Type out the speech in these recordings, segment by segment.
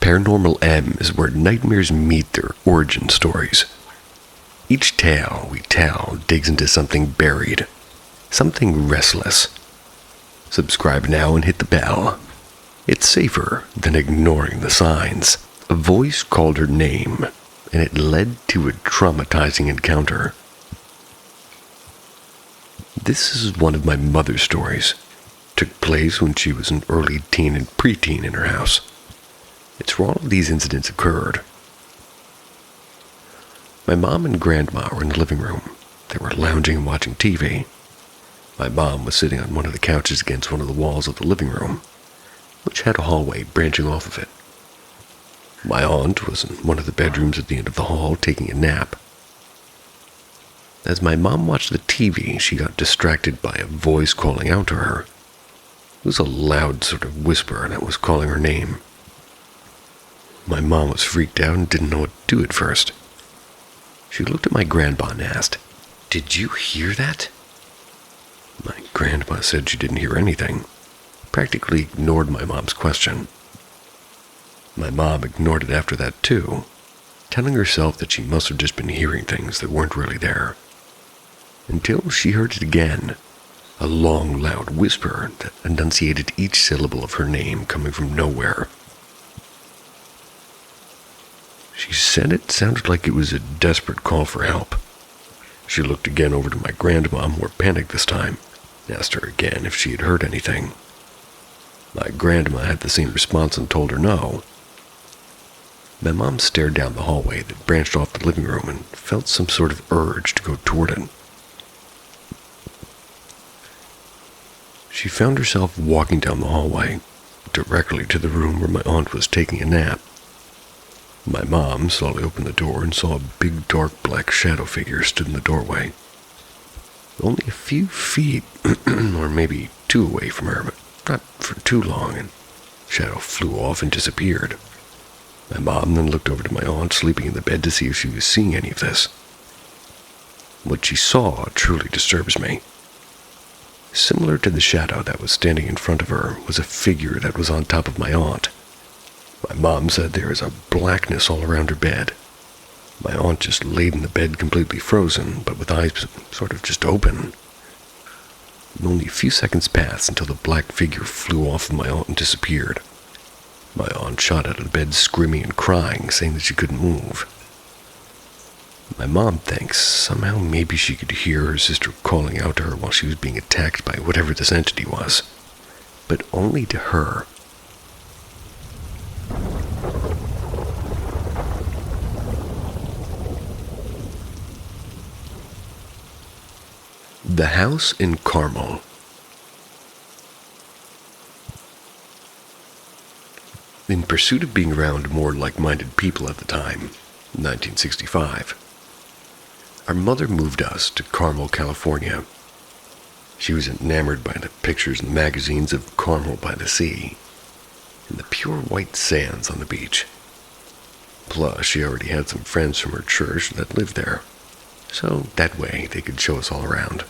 Paranormal M is where nightmares meet their origin stories. Each tale we tell digs into something buried, something restless. Subscribe now and hit the bell. It's safer than ignoring the signs. A voice called her name, and it led to a traumatizing encounter. This is one of my mother's stories. Took place when she was an early teen and preteen in her house. It's where all of these incidents occurred. My mom and grandma were in the living room. They were lounging and watching TV. My mom was sitting on one of the couches against one of the walls of the living room, which had a hallway branching off of it. My aunt was in one of the bedrooms at the end of the hall taking a nap. As my mom watched the TV, she got distracted by a voice calling out to her. It was a loud sort of whisper that was calling her name. My mom was freaked out and didn't know what to do at first. She looked at my grandma and asked, "Did you hear that?" My grandma said she didn't hear anything, practically ignored my mom's question. My mom ignored it after that too, telling herself that she must have just been hearing things that weren't really there. Until she heard it again, a long, loud whisper that enunciated each syllable of her name coming from nowhere. She said it sounded like it was a desperate call for help. She looked again over to my grandma, more panicked this time, and asked her again if she had heard anything. My grandma had the same response and told her no. My mom stared down the hallway that branched off the living room and felt some sort of urge to go toward it. She found herself walking down the hallway, directly to the room where my aunt was taking a nap. My mom slowly opened the door and saw a big dark black shadow figure stood in the doorway. Only a few feet, or maybe 2 away from her, but not for too long, and the shadow flew off and disappeared. My mom then looked over to my aunt sleeping in the bed to see if she was seeing any of this. What she saw truly disturbs me. Similar to the shadow that was standing in front of her was a figure that was on top of my aunt. My mom said there is a blackness all around her bed. My aunt just laid in the bed completely frozen, but with eyes sort of just open. And only a few seconds passed until the black figure flew off of my aunt and disappeared. My aunt shot out of the bed screaming and crying, saying that she couldn't move. My mom thinks somehow maybe she could hear her sister calling out to her while she was being attacked by whatever this entity was, but only to her. The House in Carmel. In pursuit of being around more like-minded people at the time, 1965, our mother moved us to Carmel, California. She was enamored by the pictures in the magazines of Carmel by the sea, and the pure white sands on the beach. Plus, she already had some friends from her church that lived there, so that way they could show us all around.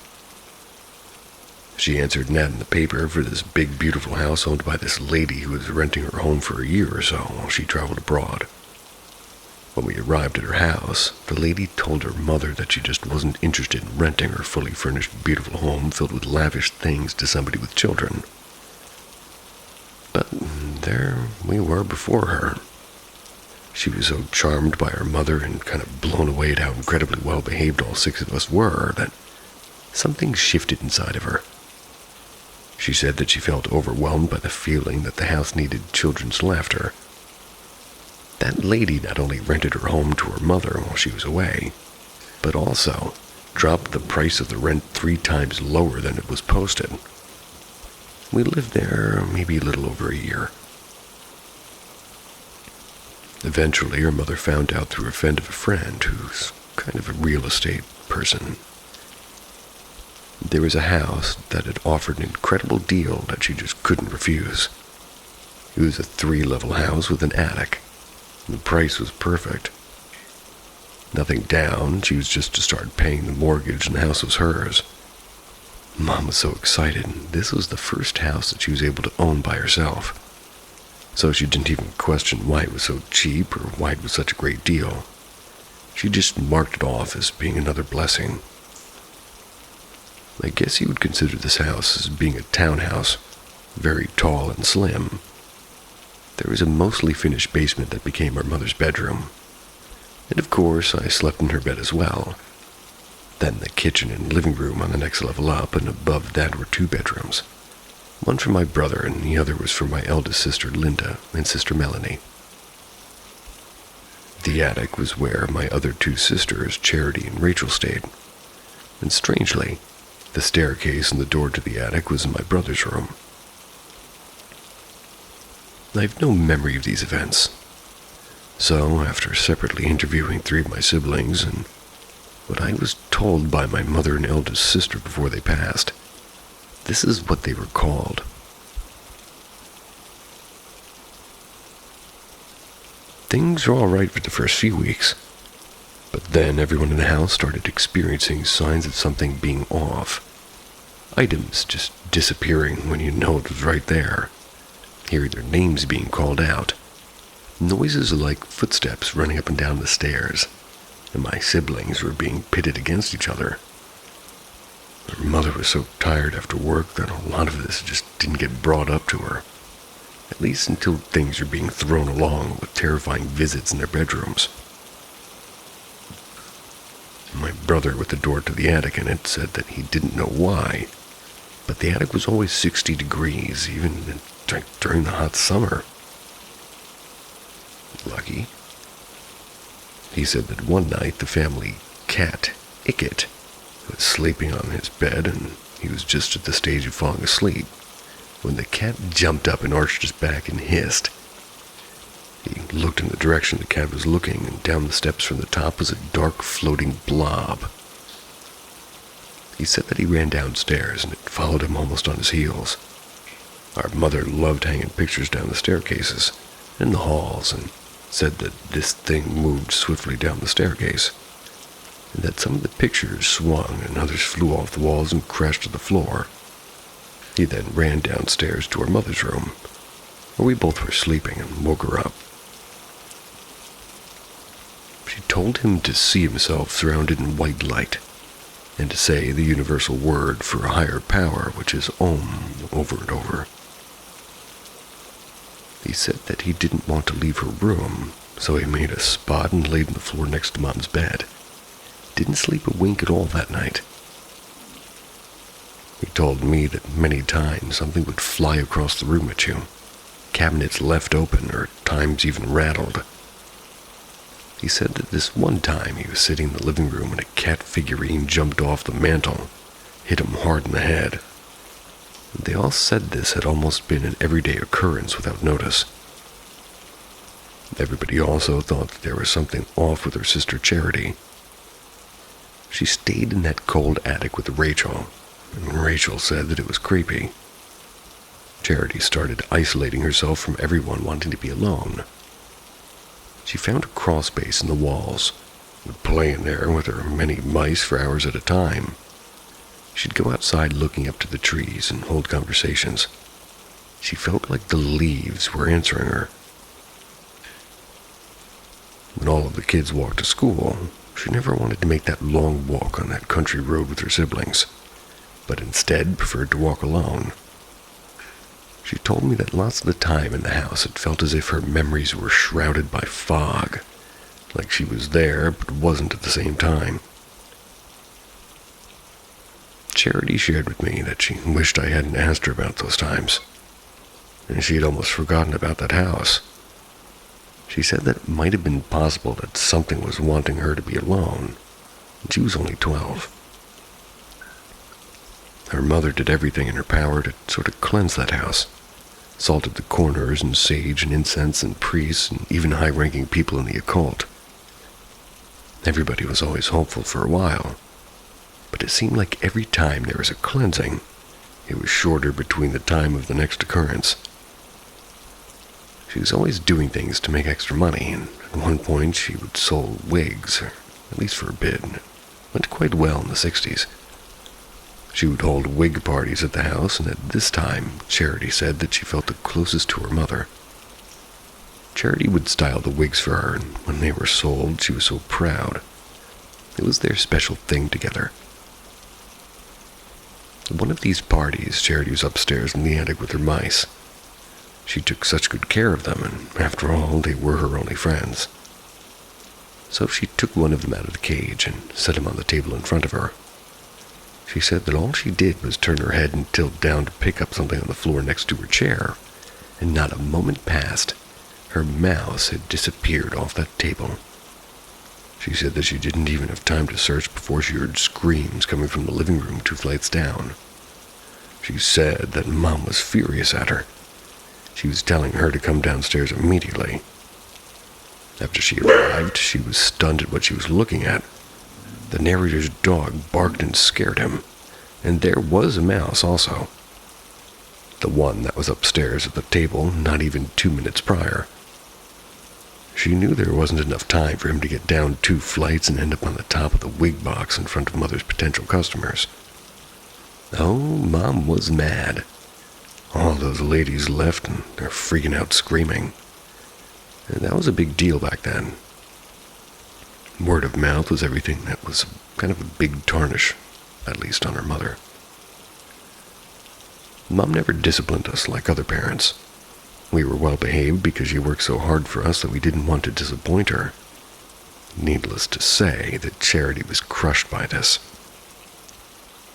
She answered an ad in the paper for this big, beautiful house owned by this lady who was renting her home for a year or so while she traveled abroad. When we arrived at her house, the lady told her mother that she just wasn't interested in renting her fully furnished, beautiful home filled with lavish things to somebody with children. But there we were before her. She was so charmed by her mother and kind of blown away at how incredibly well-behaved all 6 of us were that something shifted inside of her. She said that she felt overwhelmed by the feeling that the house needed children's laughter. That lady not only rented her home to her mother while she was away, but also dropped the price of the rent 3 times lower than it was posted. We lived there maybe a little over a year. Eventually, her mother found out through a friend of a friend who's kind of a real estate person. There was a house that had offered an incredible deal that she just couldn't refuse. It was a 3-level house with an attic. The price was perfect. Nothing down, she was just to start paying the mortgage and the house was hers. Mom was so excited. This was the first house that she was able to own by herself. so she didn't even question why it was so cheap or why it was such a great deal. She just marked it off as being another blessing. I guess you would consider this house as being a townhouse, very tall and slim. There was a mostly finished basement that became our mother's bedroom. And of course, I slept in her bed as well. Then the kitchen and living room on the next level up, and above that were 2 bedrooms. One for my brother, and the other was for my eldest sister Linda and sister Melanie. The attic was where my other 2 sisters, Charity and Rachel, stayed. And strangely, the staircase and the door to the attic was in my brother's room. I have no memory of these events. So, after separately interviewing 3 of my siblings and what I was told by my mother and eldest sister before they passed, this is what they recalled. Things were all right for the first few weeks, but then everyone in the house started experiencing signs of something being off. Items just disappearing when you know it was right there. Hearing their names being called out. Noises like footsteps running up and down the stairs, and my siblings were being pitted against each other. Her mother was so tired after work that a lot of this just didn't get brought up to her, at least until things were being thrown along with terrifying visits in their bedrooms. My brother, with the door to the attic in it, said that he didn't know why, but the attic was always 60 degrees, even during the hot summer. Lucky. He said that one night the family cat, Icket, was sleeping on his bed, and he was just at the stage of falling asleep when the cat jumped up and arched his back and hissed. He looked in the direction the cat was looking, and down the steps from the top was a dark floating blob. He said that he ran downstairs, and it followed him almost on his heels. Our mother loved hanging pictures down the staircases and the halls, and said that this thing moved swiftly down the staircase, and that some of the pictures swung and others flew off the walls and crashed to the floor. He then ran downstairs to our mother's room, where we both were sleeping, and woke her up. She told him to see himself surrounded in white light, and to say the universal word for a higher power, which is Om, over and over. He said that he didn't want to leave her room, so he made a spot and laid on the floor next to Mom's bed. Didn't sleep a wink at all that night. He told me that many times something would fly across the room at you, cabinets left open or at times even rattled. He said that this one time he was sitting in the living room and a cat figurine jumped off the mantel, hit him hard in the head. They all said this had almost been an everyday occurrence without notice. Everybody also thought that there was something off with her sister Charity. She stayed in that cold attic with Rachel, and Rachel said that it was creepy. Charity started isolating herself from everyone wanting to be alone. She found a crawl space in the walls, would play in there with her many mice for hours at a time. She'd go outside looking up to the trees and hold conversations. She felt like the leaves were answering her. When all of the kids walked to school, she never wanted to make that long walk on that country road with her siblings, but instead preferred to walk alone. She told me that lots of the time in the house it felt as if her memories were shrouded by fog, like she was there but wasn't at the same time. Charity shared with me that she wished I hadn't asked her about those times, and she had almost forgotten about that house. She said that it might have been possible that something was wanting her to be alone, and she was only 12. Her mother did everything in her power to sort of cleanse that house, salted the corners and sage and incense and priests and even high-ranking people in the occult. Everybody was always hopeful for a while, but it seemed like every time there was a cleansing, it was shorter between the time of the next occurrence. She was always doing things to make extra money, and at one point she would sell wigs, or at least for a bit, and it went quite well in the 60s. She would hold wig parties at the house, and at this time, Charity said that she felt the closest to her mother. Charity would style the wigs for her, and when they were sold, she was so proud. It was their special thing together. At one of these parties, Charity was upstairs in the attic with her mice. She took such good care of them, and after all, they were her only friends. So she took one of them out of the cage and set him on the table in front of her. She said that all she did was turn her head and tilt down to pick up something on the floor next to her chair, and not a moment passed, her mouse had disappeared off that table. She said that she didn't even have time to search before she heard screams coming from the living room 2 flights down. She said that Mom was furious at her. She was telling her to come downstairs immediately. After she arrived, she was stunned at what she was looking at. The narrator's dog barked and scared him, and there was a mouse also. The one that was upstairs at the table not even 2 minutes prior. She knew there wasn't enough time for him to get down 2 flights and end up on the top of the wig box in front of Mother's potential customers. Oh, Mom was mad. All those ladies left and they're freaking out screaming. And that was a big deal back then. Word of mouth was everything that was kind of a big tarnish, at least on her mother. Mom never disciplined us like other parents. We were well behaved because she worked so hard for us that we didn't want to disappoint her. Needless to say that Charity was crushed by this.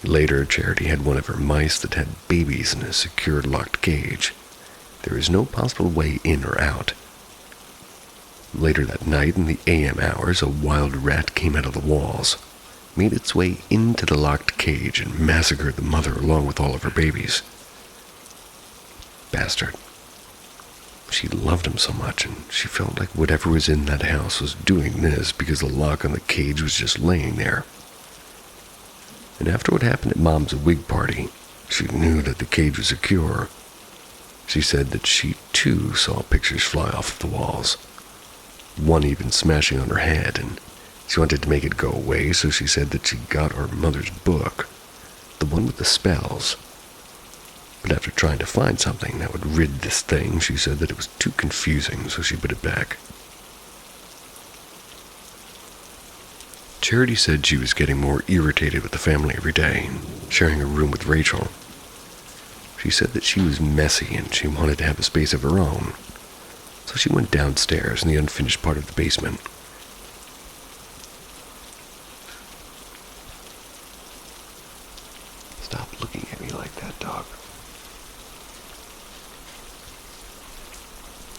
Later, Charity had one of her mice that had babies in a secured locked cage. There was no possible way in or out. Later that night, in the AM hours, a wild rat came out of the walls, made its way into the locked cage, and massacred the mother along with all of her babies. Bastard. She loved him so much, and she felt like whatever was in that house was doing this because the lock on the cage was just laying there. And after what happened at Mom's wig party, she knew that the cage was secure. She said that she too saw pictures fly off the walls, one even smashing on her head, and she wanted to make it go away, so she said that she got our mother's book, the one with the spells. But after trying to find something that would rid this thing, she said that it was too confusing, so she put it back. Charity said she was getting more irritated with the family every day, sharing a room with Rachel. She said that she was messy and she wanted to have a space of her own, so she went downstairs in the unfinished part of the basement. Stop looking at me like that, dog.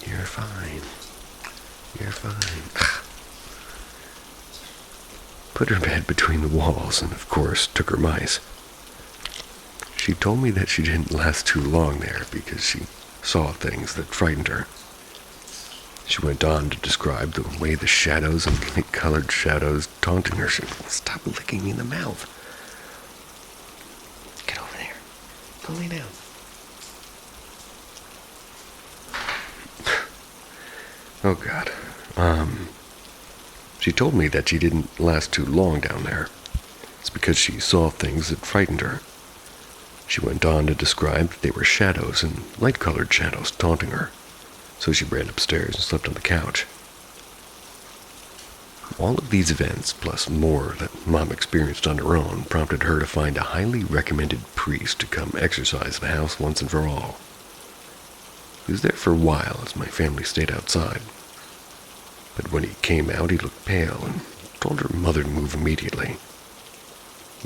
You're fine. You're fine. Put her bed between the walls and, of course, took her mice. She told me that she didn't last too long there because she saw things that frightened her. She went on to describe the way the shadows and light-colored shadows taunting her. Stop licking me in the mouth. Get over there. Go lay down. Oh, God. She told me that she didn't last too long down there. It's because she saw things that frightened her. She went on to describe that they were shadows and light-colored shadows taunting her. So she ran upstairs and slept on the couch. All of these events, plus more that Mom experienced on her own, prompted her to find a highly recommended priest to come exorcise the house once and for all. He was there for a while as my family stayed outside. But when he came out, he looked pale and told her mother to move immediately.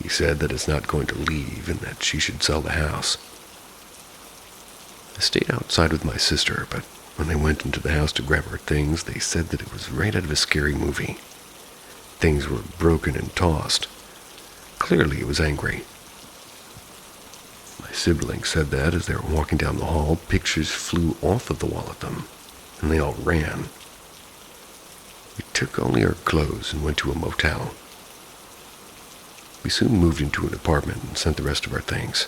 He said that it's not going to leave and that she should sell the house. I stayed outside with my sister, but when they went into the house to grab her things, they said that it was right out of a scary movie. Things were broken and tossed. Clearly, it was angry. My siblings said that as they were walking down the hall, pictures flew off of the wall at them, and they all ran. We took only our clothes and went to a motel. We soon moved into an apartment and sent the rest of our things.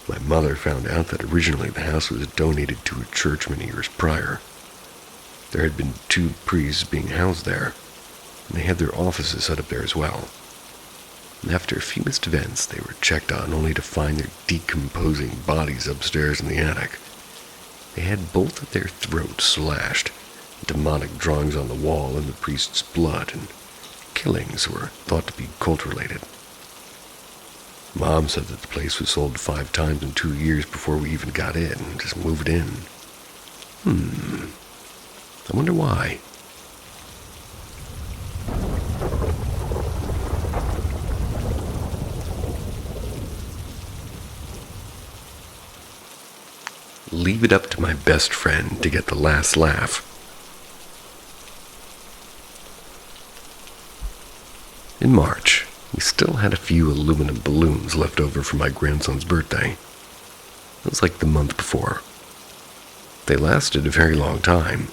My mother found out that originally the house was donated to a church many years prior. There had been 2 priests being housed there, and they had their offices set up there as well. And after a few missed events, they were checked on only to find their decomposing bodies upstairs in the attic. They had both of their throats slashed, demonic drawings on the wall in the priest's blood, and killings were thought to be cult-related. Mom said that the place was sold 5 times in 2 years before we even got in, and just moved in. I wonder why. Leave it up to my best friend to get the last laugh. In March, we still had a few aluminum balloons left over from my grandson's birthday. It was like the month before. They lasted a very long time.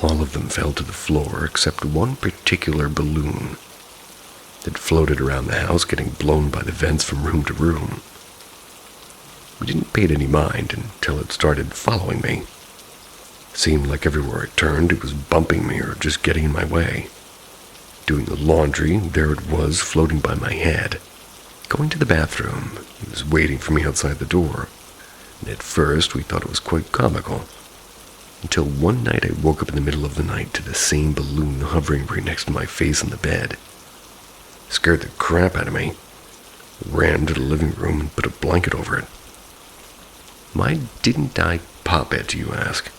All of them fell to the floor except one particular balloon that floated around the house, getting blown by the vents from room to room. We didn't pay it any mind until it started following me. Seemed like everywhere it turned, it was bumping me or just getting in my way. Doing the laundry, there it was, floating by my head. Going to the bathroom, it was waiting for me outside the door. And at first, we thought it was quite comical. Until one night I woke up in the middle of the night to the same balloon hovering right next to my face in the bed. It scared the crap out of me. I ran to the living room and put a blanket over it. Why didn't I pop it, you ask?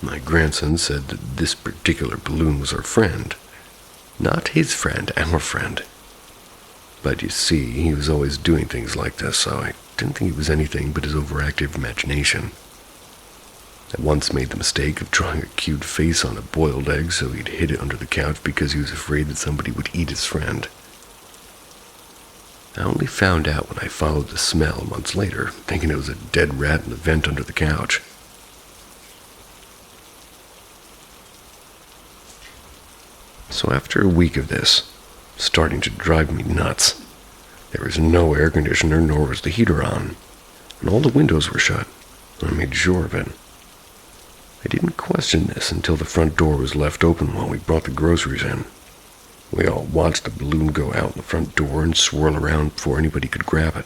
My grandson said that this particular balloon was our friend. Not his friend, our friend. But you see, he was always doing things like this, so I didn't think it was anything but his overactive imagination. I once made the mistake of drawing a cute face on a boiled egg so he'd hid it under the couch because he was afraid that somebody would eat his friend. I only found out when I followed the smell months later, thinking it was a dead rat in the vent under the couch. So after a week of this, starting to drive me nuts, there was no air conditioner nor was the heater on, and all the windows were shut. I made sure of it. I didn't question this until the front door was left open while we brought the groceries in. We all watched the balloon go out the front door and swirl around before anybody could grab it.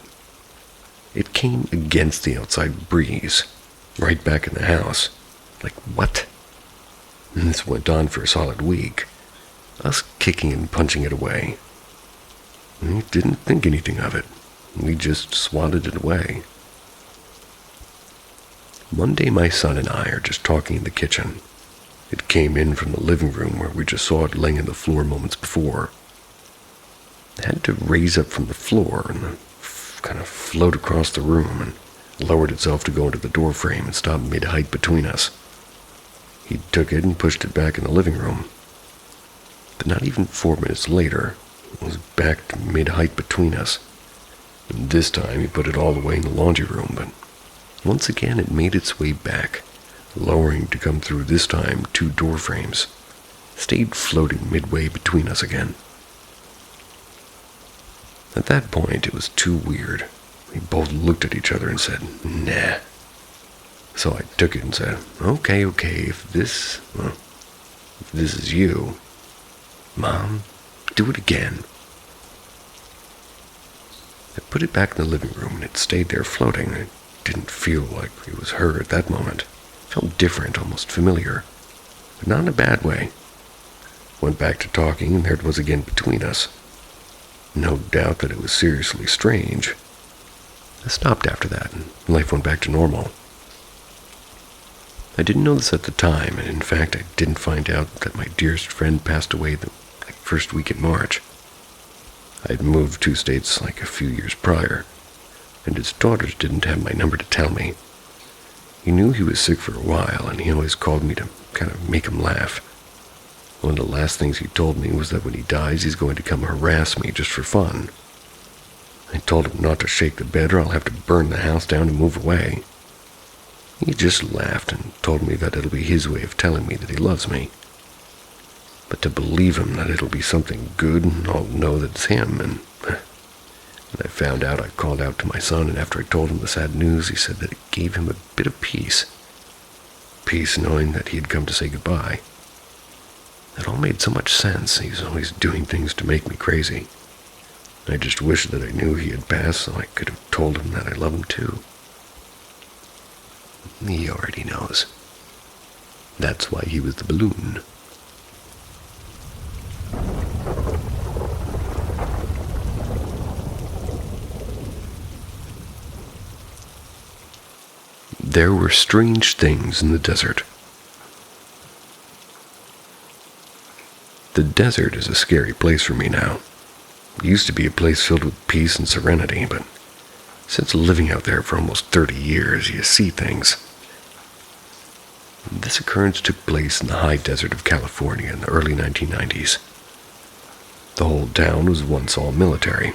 It came against the outside breeze, right back in the house. Like, what? And this went on for a solid week, us kicking and punching it away. We didn't think anything of it. We just swatted it away. One day my son and I are just talking in the kitchen. It came in from the living room where we just saw it laying on the floor moments before. It had to raise up from the floor and kind of float across the room and lowered itself to go into the door frame and stop mid-height between us. He took it and pushed it back in the living room. But not even 4 minutes later, it was back to mid-height between us. And this time he put it all the way in the laundry room, but once again it made its way back, lowering to come through this time 2 door frames. Stayed floating midway between us again. At that point, it was too weird. We both looked at each other and said, nah. So I took it and said, okay, if this is you, Mom, do it again. I put it back in the living room and it stayed there floating. I didn't feel like it was her at that moment. It felt different, almost familiar, but not in a bad way. Went back to talking and there it was again between us. No doubt that it was seriously strange. I stopped after that and life went back to normal. I didn't know this at the time, and in fact I didn't find out that my dearest friend passed away the first week in March. I had moved 2 states like a few years prior, and his daughters didn't have my number to tell me. He knew he was sick for a while, and he always called me to kind of make him laugh. One of the last things he told me was that when he dies, he's going to come harass me just for fun. I told him not to shake the bed or I'll have to burn the house down and move away. He just laughed and told me that it'll be his way of telling me that he loves me. But to believe him that it'll be something good, I'll know that it's him, and when I found out, I called out to my son, and after I told him the sad news, he said that it gave him a bit of peace. Peace knowing that he had come to say goodbye. It all made so much sense. He's always doing things to make me crazy. I just wished that I knew he had passed so I could have told him that I love him too. He already knows. That's why he was the balloon. There were strange things in the desert. The desert is a scary place for me now. It used to be a place filled with peace and serenity, but since living out there for almost 30 years, you see things. This occurrence took place in the high desert of California in the early 1990s. The whole town was once all military.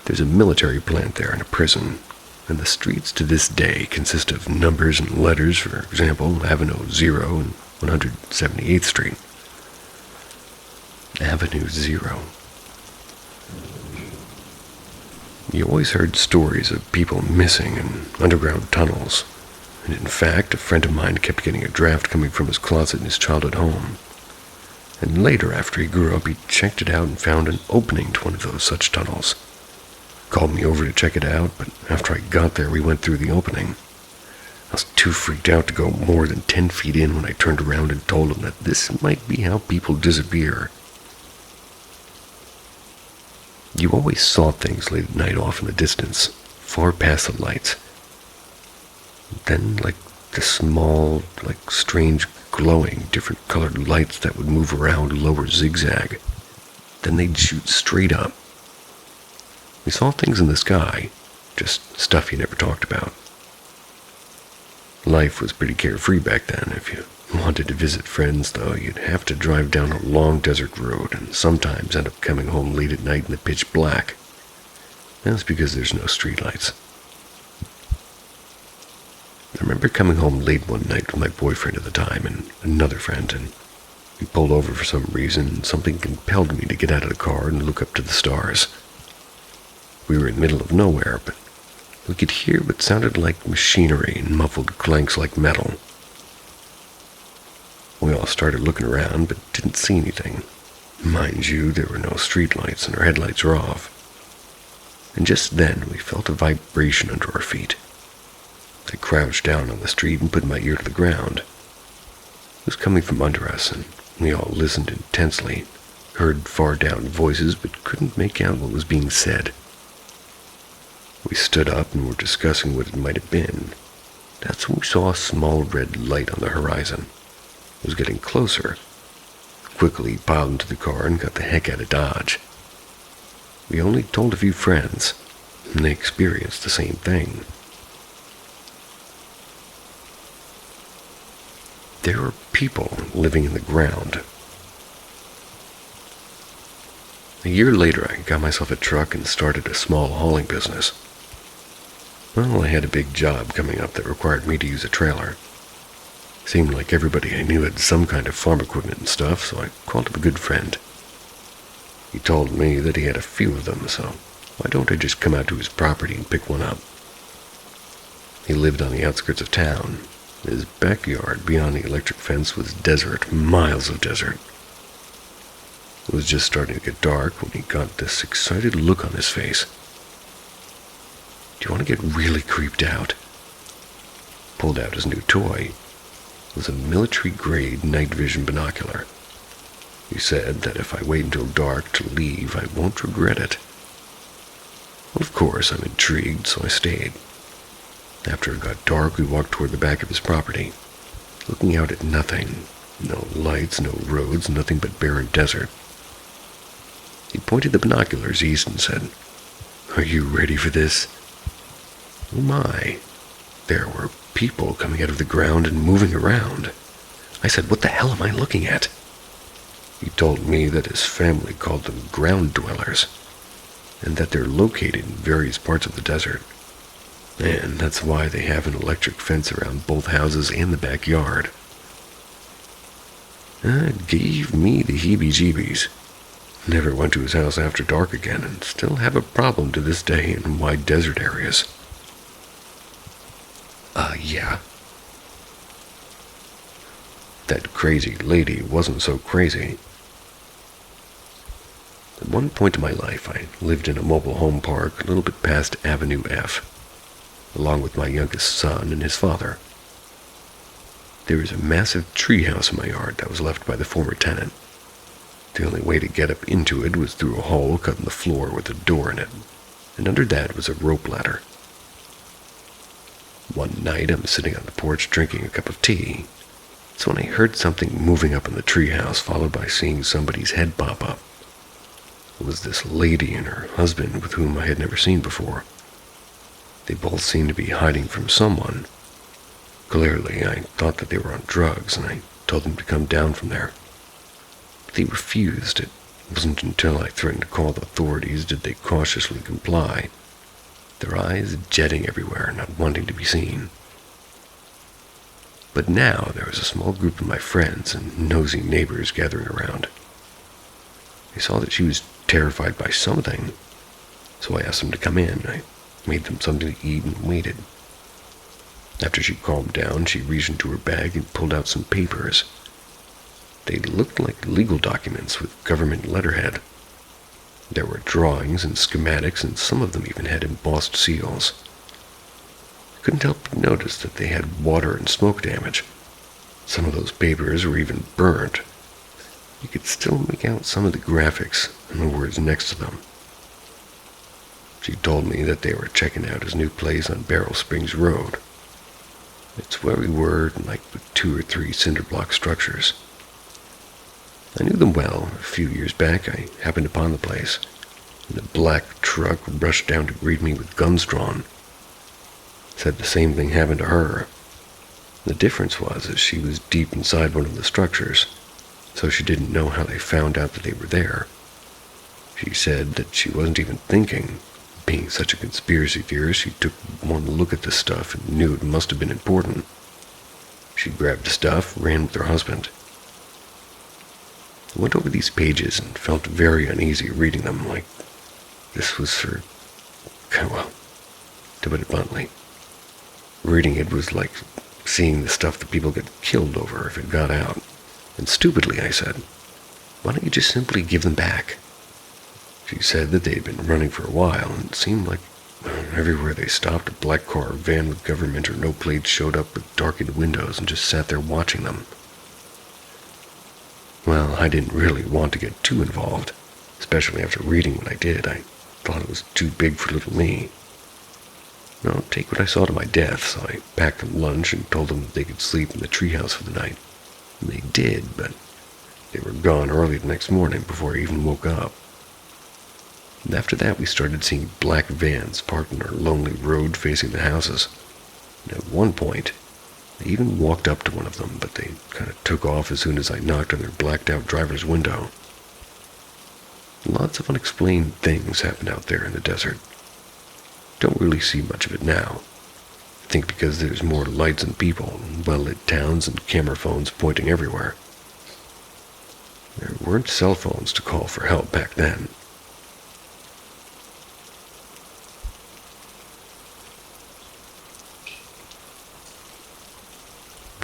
There's a military plant there and a prison, and the streets to this day consist of numbers and letters, for example, Avenue 0 and 178th Street. Avenue 0. You always heard stories of people missing in underground tunnels, and in fact, a friend of mine kept getting a draft coming from his closet in his childhood home. And later, after he grew up, he checked it out and found an opening to one of those such tunnels. Called me over to check it out, but after I got there, we went through the opening. I was too freaked out to go more than 10 feet in when I turned around and told him that this might be how people disappear. You always saw things late at night off in the distance, far past the lights. Then, like the small, strange, glowing, different colored lights that would move around lower zigzag. Then they'd shoot straight up. We saw things in the sky, just stuff you never talked about. Life was pretty carefree back then. If you wanted to visit friends, though, you'd have to drive down a long desert road and sometimes end up coming home late at night in the pitch black. That's because there's no streetlights. I remember coming home late one night with my boyfriend at the time and another friend, and we pulled over for some reason, and something compelled me to get out of the car and look up to the stars. We were in the middle of nowhere, but we could hear what sounded like machinery and muffled clanks like metal. We all started looking around, but didn't see anything. Mind you, there were no streetlights and our headlights were off. And just then, we felt a vibration under our feet. I crouched down on the street and put my ear to the ground. It was coming from under us, and we all listened intensely, heard far down voices, but couldn't make out what was being said. We stood up and were discussing what it might have been. That's when we saw a small red light on the horizon. It was getting closer. Quickly piled into the car and got the heck out of Dodge. We only told a few friends, and they experienced the same thing. There were people living in the ground. A year later, I got myself a truck and started a small hauling business. Well, I had a big job coming up that required me to use a trailer. Seemed like everybody I knew had some kind of farm equipment and stuff, so I called up a good friend. He told me that he had a few of them, so why don't I just come out to his property and pick one up? He lived on the outskirts of town. His backyard beyond the electric fence was desert, miles of desert. It was just starting to get dark when he got this excited look on his face. Do you want to get really creeped out? Pulled out his new toy. It was a military-grade night vision binocular. He said that if I wait until dark to leave, I won't regret it. Well, of course, I'm intrigued, so I stayed. After it got dark, we walked toward the back of his property, looking out at nothing. No lights, no roads, nothing but barren desert. He pointed the binoculars east and said, "Are you ready for this?" Oh my. There were people coming out of the ground and moving around. I said, "What the hell am I looking at?" He told me that his family called them ground dwellers, and that they're located in various parts of the desert. And that's why they have an electric fence around both houses and the backyard. It gave me the heebie-jeebies. Never went to his house after dark again, and still have a problem to this day in wide desert areas. Yeah. That crazy lady wasn't so crazy. At one point in my life, I lived in a mobile home park a little bit past Avenue F. along with my youngest son and his father. There was a massive treehouse in my yard that was left by the former tenant. The only way to get up into it was through a hole cut in the floor with a door in it, and under that was a rope ladder. One night, I'm sitting on the porch drinking a cup of tea. It's when I heard something moving up in the treehouse, followed by seeing somebody's head pop up. It was this lady and her husband with whom I had never seen before. They both seemed to be hiding from someone. Clearly, I thought that they were on drugs, and I told them to come down from there. But they refused. It wasn't until I threatened to call the authorities did they cautiously comply, their eyes jetting everywhere, not wanting to be seen. But now there was a small group of my friends and nosy neighbors gathering around. I saw that she was terrified by something, so I asked them to come in. I made them something to eat and waited. After she calmed down, she reached into her bag and pulled out some papers. They looked like legal documents with government letterhead. There were drawings and schematics, and some of them even had embossed seals. I couldn't help but notice that they had water and smoke damage. Some of those papers were even burnt. You could still make out some of the graphics and the words next to them. She told me that they were checking out his new place on Barrel Springs Road. It's where we were, like with 2 or 3 cinder block structures. I knew them well. A few years back, I happened upon the place, and a black truck rushed down to greet me with guns drawn. Said the same thing happened to her. The difference was that she was deep inside one of the structures, so she didn't know how they found out that they were there. She said that she wasn't even thinking. Being such a conspiracy theorist, she took one look at the stuff and knew it must have been important. She grabbed the stuff, ran with her husband. I went over these pages and felt very uneasy reading them, like this was for, well, to put it bluntly, reading it was like seeing the stuff that people get killed over if it got out. And stupidly, I said, why don't you just simply give them back? She said that they had been running for a while, and it seemed like everywhere they stopped, a black car or van with government or no plates showed up with darkened windows and just sat there watching them. Well, I didn't really want to get too involved, especially after reading what I did. I thought it was too big for little me. No, take what I saw to my death, so I packed them lunch and told them that they could sleep in the treehouse for the night. And they did, but they were gone early the next morning before I even woke up. And after that, we started seeing black vans parked on our lonely road facing the houses. And at one point, I even walked up to one of them, but they kind of took off as soon as I knocked on their blacked-out driver's window. Lots of unexplained things happen out there in the desert. Don't really see much of it now. I think because there's more lights and people, well-lit towns and camera phones pointing everywhere. There weren't cell phones to call for help back then.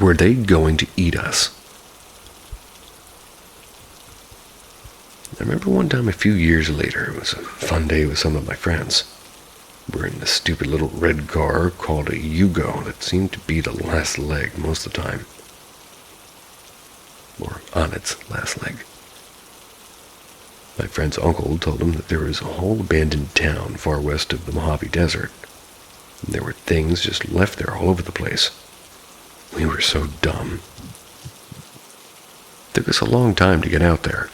Were they going to eat us? I remember one time a few years later, it was a fun day with some of my friends. We're in this stupid little red car called a Yugo that seemed to be the last leg most of the time. Or on its last leg. My friend's uncle told him that there was a whole abandoned town far west of the Mojave Desert. And there were things just left there all over the place. We were so dumb. It took us a long time to get out there.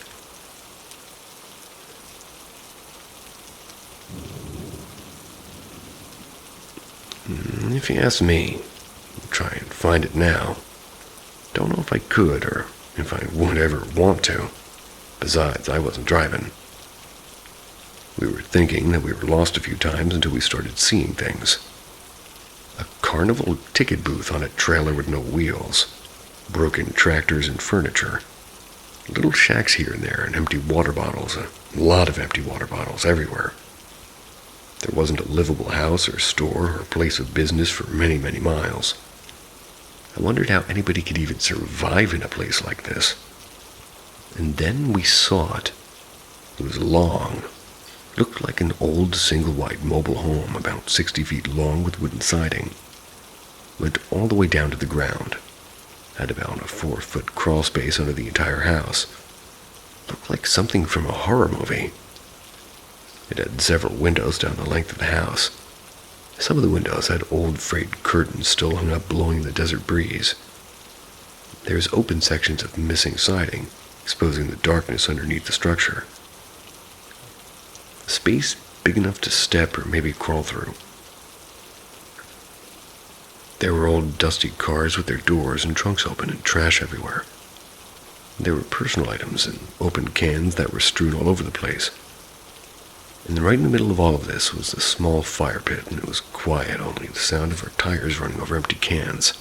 If you ask me, I'll try and find it now. Don't know if I could or if I would ever want to. Besides, I wasn't driving. We were thinking that we were lost a few times until we started seeing things. A carnival ticket booth on a trailer with no wheels, broken tractors and furniture, little shacks here and there and empty water bottles, a lot of empty water bottles everywhere. There wasn't a livable house or store or place of business for many, many miles. I wondered how anybody could even survive in a place like this. And then we saw it. It was long, Looked like an old single-wide mobile home about 60 feet long with wooden siding. Went all the way down to the ground. Had about a 4-foot crawl space under the entire house. Looked like something from a horror movie. It had several windows down the length of the house. Some of the windows had old frayed curtains still hung up blowing the desert breeze. There's open sections of missing siding, exposing the darkness underneath the structure. A space big enough to step or maybe crawl through. There were old dusty cars with their doors and trunks open and trash everywhere. There were personal items and open cans that were strewn all over the place. And right in the middle of all of this was a small fire pit, and it was quiet, only the sound of our tires running over empty cans.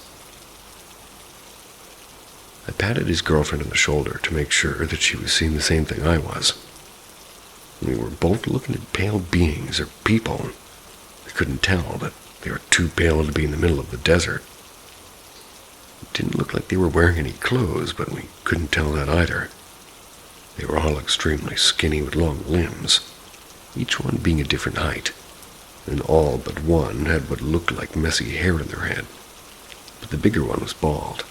I patted his girlfriend on the shoulder to make sure that she was seeing the same thing I was. We were both looking at pale beings, or people. I couldn't tell, but they were too pale to be in the middle of the desert. It didn't look like they were wearing any clothes, but we couldn't tell that either. They were all extremely skinny with long limbs, each one being a different height, and all but one had what looked like messy hair in their head, but the bigger one was bald.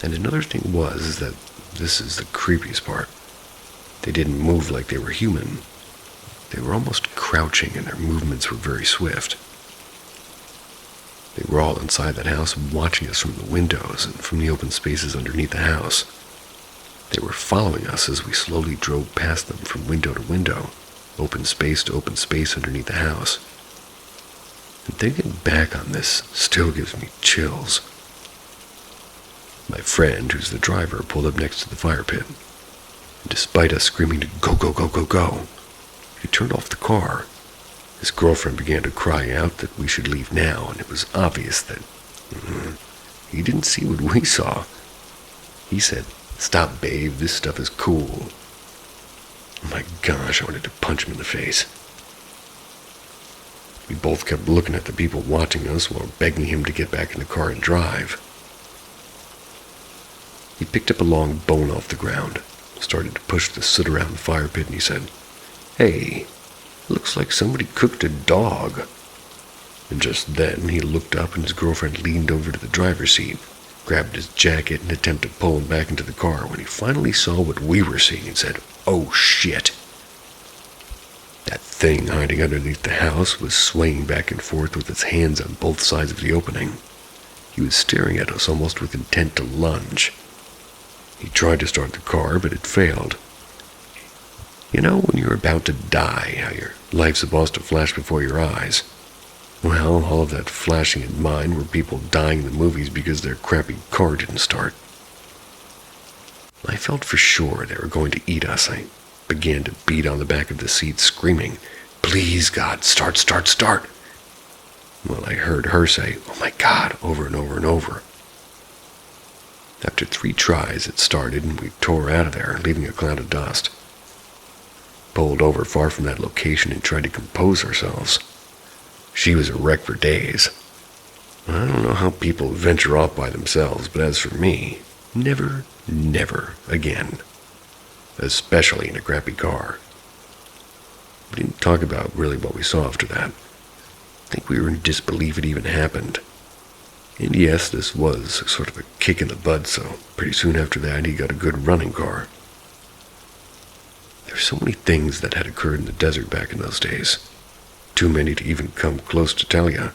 And another thing was that this is the creepiest part. They didn't move like they were human. They were almost crouching, and their movements were very swift. They were all inside that house watching us from the windows and from the open spaces underneath the house. They were following us as we slowly drove past them from window to window, open space to open space underneath the house. And thinking back on this still gives me chills. My friend, who's the driver, pulled up next to the fire pit. And despite us screaming to go, go, go, go, go, he turned off the car. His girlfriend began to cry out that we should leave now, and it was obvious that he didn't see what we saw. He said, "Stop, babe, this stuff is cool." Oh my gosh, I wanted to punch him in the face. We both kept looking at the people watching us while begging him to get back in the car and drive. He picked up a long bone off the ground, started to push the soot around the fire pit, and he said, "Hey, looks like somebody cooked a dog." And just then he looked up and his girlfriend leaned over to the driver's seat, grabbed his jacket and attempted to pull him back into the car when he finally saw what we were seeing and said, "Oh shit." That thing hiding underneath the house was swaying back and forth with its hands on both sides of the opening. He was staring at us almost with intent to lunge. He tried to start the car, but it failed. You know when you're about to die, how your life's supposed to flash before your eyes? Well, all of that flashing in mine were people dying in the movies because their crappy car didn't start. I felt for sure they were going to eat us. I began to beat on the back of the seat, screaming, "Please, God, start, start, start." Well, I heard her say, "Oh my God," over and over and over. After 3 tries, it started, and we tore out of there, leaving a cloud of dust. Pulled over far from that location and tried to compose ourselves. She was a wreck for days. I don't know how people venture off by themselves, but as for me, never, never again. Especially in a crappy car. We didn't talk about really what we saw after that. I think we were in disbelief it even happened. And yes, this was sort of a kick in the butt, so pretty soon after that he got a good running car. There's so many things that had occurred in the desert back in those days. Too many to even come close to tell you.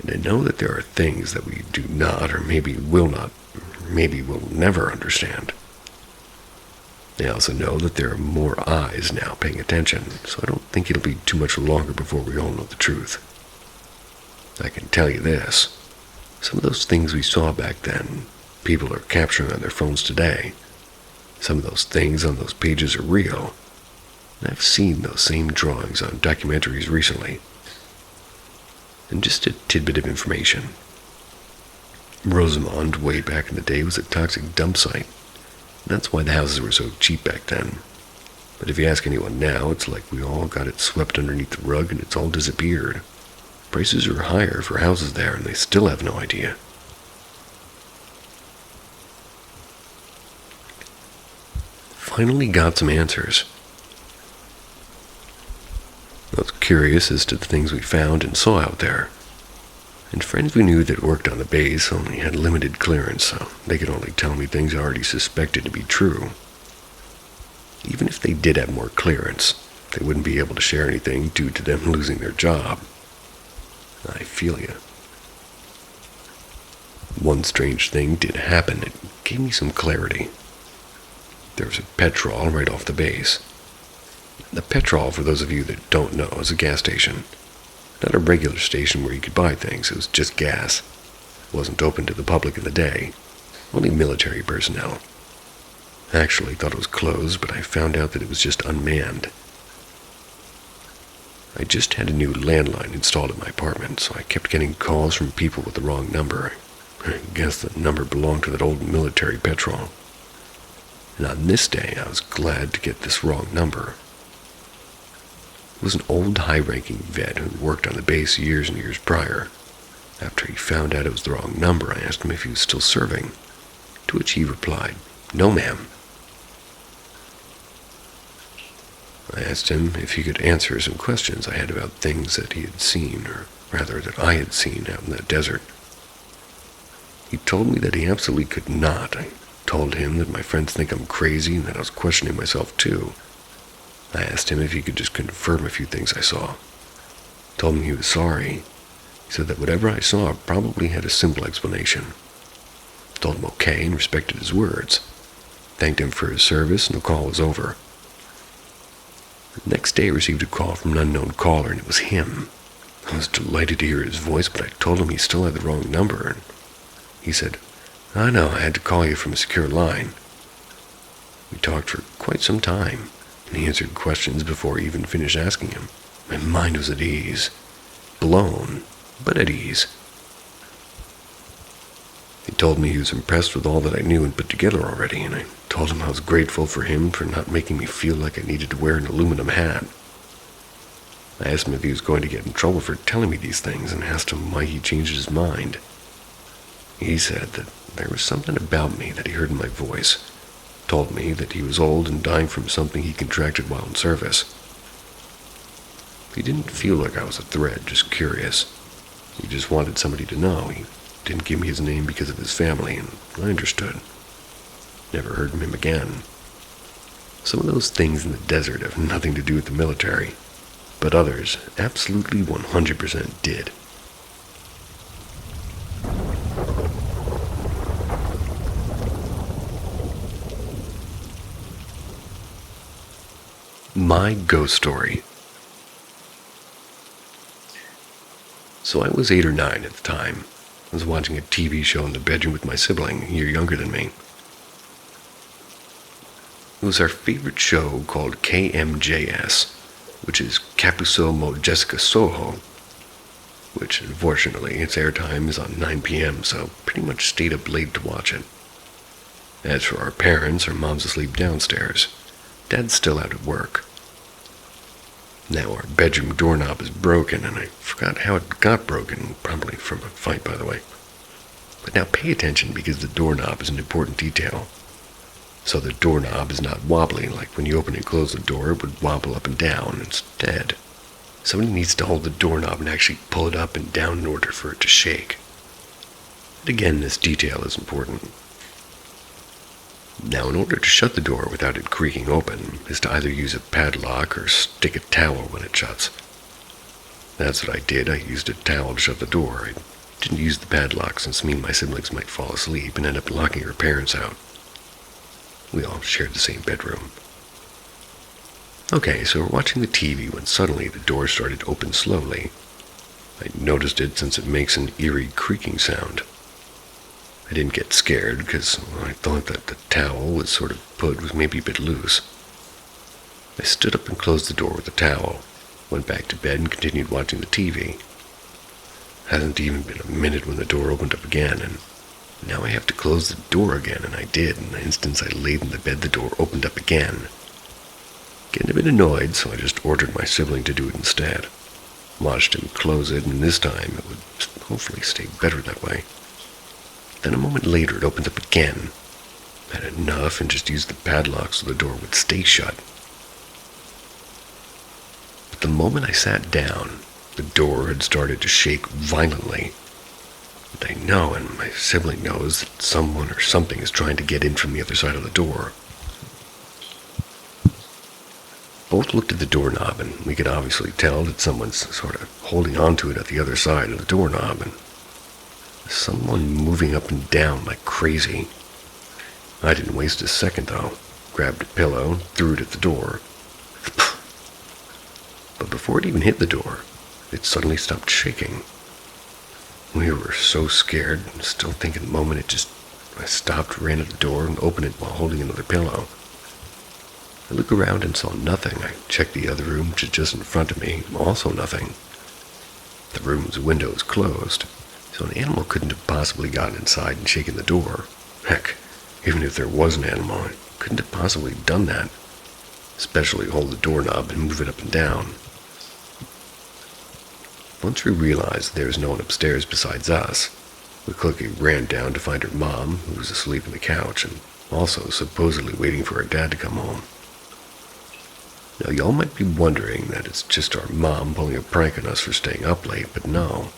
And I know that there are things that we do not, or maybe will not, or maybe will never understand. I also know that there are more eyes now paying attention, so I don't think it'll be too much longer before we all know the truth. I can tell you this. Some of those things we saw back then, people are capturing on their phones today. Some of those things on those pages are real. And I've seen those same drawings on documentaries recently. And just a tidbit of information. Rosamond, way back in the day, was a toxic dump site. And that's why the houses were so cheap back then. But if you ask anyone now, it's like we all got it swept underneath the rug and it's all disappeared. Prices are higher for houses there, and they still have no idea. Finally got some answers. I was curious as to the things we found and saw out there. And friends we knew that worked on the base only had limited clearance, so they could only tell me things I already suspected to be true. Even if they did have more clearance, they wouldn't be able to share anything due to them losing their job. I feel you. One strange thing did happen. It gave me some clarity. There was a petrol right off the base. The petrol, for those of you that don't know, is a gas station. Not a regular station where you could buy things. It was just gas. It wasn't open to the public in the day. Only military personnel. I actually thought it was closed, but I found out that it was just unmanned. I just had a new landline installed in my apartment, so I kept getting calls from people with the wrong number. I guess the number belonged to that old military petrol. And on this day, I was glad to get this wrong number. It was an old high-ranking vet who worked on the base years and years prior. After he found out it was the wrong number, I asked him if he was still serving, to which he replied, "No, ma'am." I asked him if he could answer some questions I had about things that he had seen, or rather that I had seen out in that desert. He told me that he absolutely could not. I told him that my friends think I'm crazy and that I was questioning myself too. I asked him if he could just confirm a few things I saw. Told him he was sorry. He said that whatever I saw probably had a simple explanation. Told him okay and respected his words. Thanked him for his service and the call was over. The next day I received a call from an unknown caller and it was him. I was delighted to hear his voice, but I told him he still had the wrong number, and he said, "I know, I had to call you from a secure line." We talked for quite some time, and he answered questions before I even finished asking him. My mind was at ease. Blown, but at ease. He told me he was impressed with all that I knew and put together already, and I told him I was grateful for him for not making me feel like I needed to wear an aluminum hat. I asked him if he was going to get in trouble for telling me these things and asked him why he changed his mind. He said that there was something about me that he heard in my voice. Told me that he was old and dying from something he contracted while in service. He didn't feel like I was a threat, just curious. He just wanted somebody to know. He didn't give me his name because of his family, and I understood. Never heard from him again. Some of those things in the desert have nothing to do with the military, but others absolutely 100% did. My ghost story. So I was 8 or 9 at the time. I was watching a TV show in the bedroom with my sibling, a year younger than me. It was our favorite show called KMJS, which is Kapuso Mo Jessica Soho, which unfortunately its airtime is on 9 p.m., so pretty much stayed up late to watch it. As for our parents, our mom's asleep downstairs. Dad's still out at work. Now our bedroom doorknob is broken, and I forgot how it got broken, probably from a fight, by the way. But now pay attention because the doorknob is an important detail. So the doorknob is not wobbly, like when you open and close the door, it would wobble up and down. Instead, somebody needs to hold the doorknob and actually pull it up and down in order for it to shake. And again, this detail is important. Now, in order to shut the door without it creaking open, is to either use a padlock or stick a towel when it shuts. That's what I did. I used a towel to shut the door. I didn't use the padlock since me and my siblings might fall asleep and end up locking our parents out. We all shared the same bedroom. Okay, so we're watching the TV when suddenly the door started to open slowly. I noticed it since it makes an eerie creaking sound. I didn't get scared because I thought that the towel was maybe a bit loose. I stood up and closed the door with the towel, went back to bed and continued watching the TV. Hadn't even been a minute when the door opened up again, and now I have to close the door again, and I did. In the instant I laid in the bed, the door opened up again. Getting a bit annoyed, so I just ordered my sibling to do it instead. Watched him close it, and this time it would hopefully stay better that way. Then a moment later, it opened up again. I had enough and just used the padlock so the door would stay shut. But the moment I sat down, the door had started to shake violently. And I know, and my sibling knows, that someone or something is trying to get in from the other side of the door. Both looked at the doorknob, and we could obviously tell that someone's sort of holding onto it at the other side of the doorknob, and someone moving up and down like crazy. I didn't waste a second, though. Grabbed a pillow, threw it at the door. But before it even hit the door, it suddenly stopped shaking. We were so scared, and still thinking the moment I stopped, ran at the door, and opened it while holding another pillow. I looked around and saw nothing. I checked the other room, which is just in front of me, also nothing. The room's window was closed, so an animal couldn't have possibly gotten inside and shaken the door. Heck, even if there was an animal, it couldn't have possibly done that, especially hold the doorknob and move it up and down. Once we realized there was no one upstairs besides us, we quickly ran down to find her mom, who was asleep on the couch, and also supposedly waiting for her dad to come home. Now, y'all might be wondering that it's just our mom pulling a prank on us for staying up late, but no.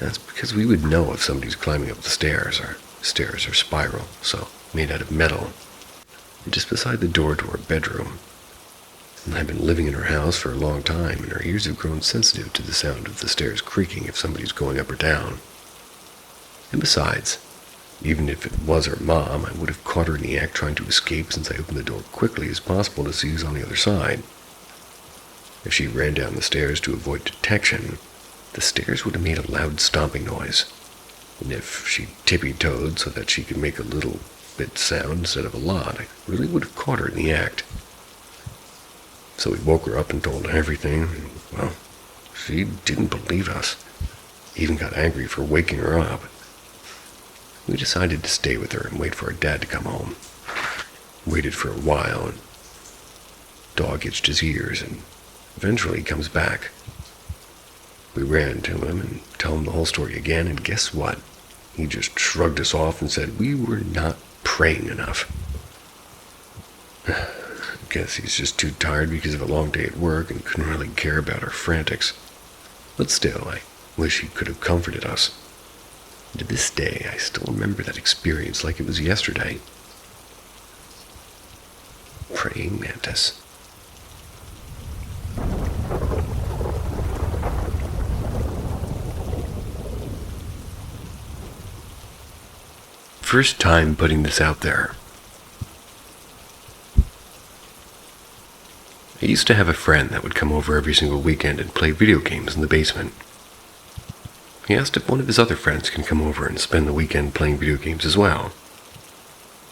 That's because we would know if somebody's climbing up the stairs. Our stairs are spiral, so made out of metal. And just beside the door to our bedroom. And I've been living in her house for a long time, and her ears have grown sensitive to the sound of the stairs creaking if somebody's going up or down. And besides, even if it was her mom, I would have caught her in the act trying to escape since I opened the door quickly as possible to see who's on the other side. If she ran down the stairs to avoid detection, the stairs would have made a loud stomping noise. And if she tippy-toed so that she could make a little bit sound instead of a lot, I really would have caught her in the act. So we woke her up and told her everything, and, well, she didn't believe us. Even got angry for waking her up. We decided to stay with her and wait for her dad to come home. Waited for a while, and dog itched his ears, and eventually he comes back. We ran to him and told him the whole story again, and guess what? He just shrugged us off and said we were not praying enough. I guess he's just too tired because of a long day at work and couldn't really care about our frantics. But still, I wish he could have comforted us. To this day, I still remember that experience like it was yesterday. Praying mantis. First time putting this out there. I used to have a friend that would come over every single weekend and play video games in the basement. He asked if one of his other friends can come over and spend the weekend playing video games as well.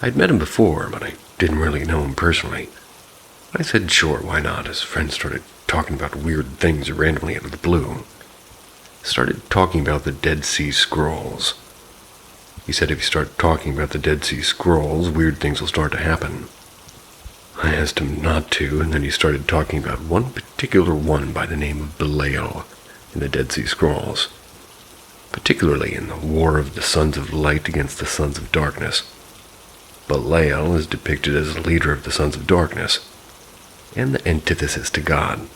I'd met him before, but I didn't really know him personally. I said sure, why not, as friends started talking about weird things randomly out of the blue. Started talking about the Dead Sea Scrolls. He said if you start talking about the Dead Sea Scrolls, weird things will start to happen. I asked him not to, and then he started talking about one particular one by the name of Belial in the Dead Sea Scrolls, particularly in the War of the Sons of Light against the Sons of Darkness. Belial is depicted as the leader of the Sons of Darkness, and the antithesis to God.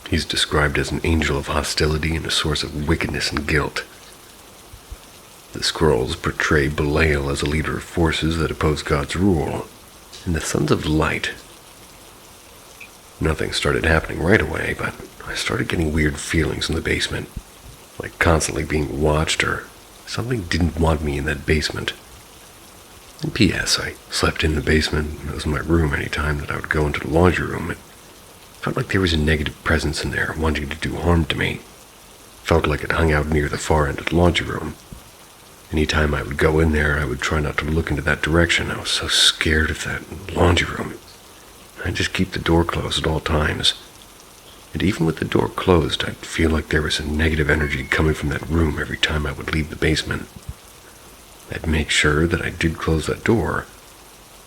He's described as an angel of hostility and a source of wickedness and guilt. The scrolls portray Belial as a leader of forces that oppose God's rule, and the Sons of Light. Nothing started happening right away, but I started getting weird feelings in the basement, like constantly being watched or something didn't want me in that basement. And P.S. I slept in the basement. It was my room any time that I would go into the laundry room. It felt like there was a negative presence in there wanting to do harm to me. Felt like it hung out near the far end of the laundry room. Anytime I would go in there, I would try not to look into that direction. I was so scared of that laundry room. I'd just keep the door closed at all times. And even with the door closed, I'd feel like there was a negative energy coming from that room every time I would leave the basement. I'd make sure that I did close that door.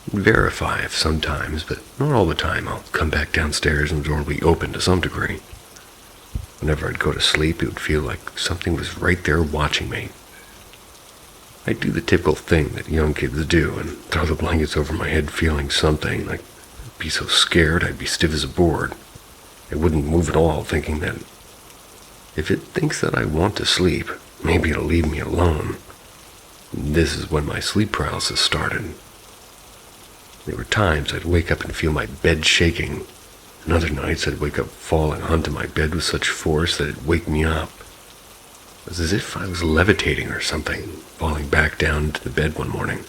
Verify if sometimes, but not all the time, I'll come back downstairs and the door will be open to some degree. Whenever I'd go to sleep, it would feel like something was right there watching me. I'd do the typical thing that young kids do and throw the blankets over my head feeling something, like I'd be so scared I'd be stiff as a board. I wouldn't move at all, thinking that if it thinks that I want to sleep, maybe it'll leave me alone. This is when my sleep paralysis started. There were times I'd wake up and feel my bed shaking, and other nights I'd wake up falling onto my bed with such force that it'd wake me up. It was as if I was levitating or something, falling back down into the bed one morning.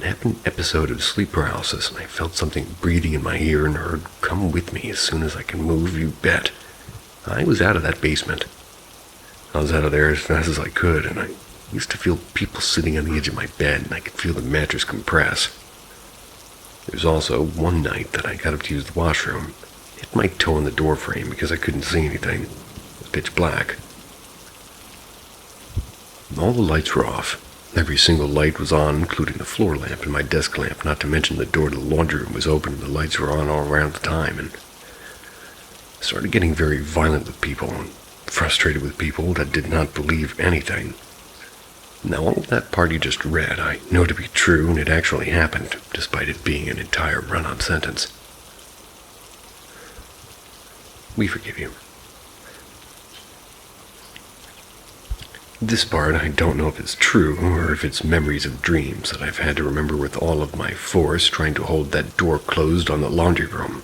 I had an episode of sleep paralysis, and I felt something breathing in my ear and heard, "Come with me as soon as I can move, you bet." I was out of that basement. I was out of there as fast as I could, and I used to feel people sitting on the edge of my bed, and I could feel the mattress compress. There was also one night that I got up to use the washroom, hit my toe in the door frame because I couldn't see anything. It was pitch black. All the lights were off. Every single light was on, including the floor lamp and my desk lamp, not to mention the door to the laundry room was open and the lights were on all around the time, and I started getting very violent with people and frustrated with people that did not believe anything. Now, all of that part you just read, I know to be true, and it actually happened, despite it being an entire run-on sentence. We forgive you. This part, I don't know if it's true, or if it's memories of dreams that I've had to remember with all of my force trying to hold that door closed on the laundry room.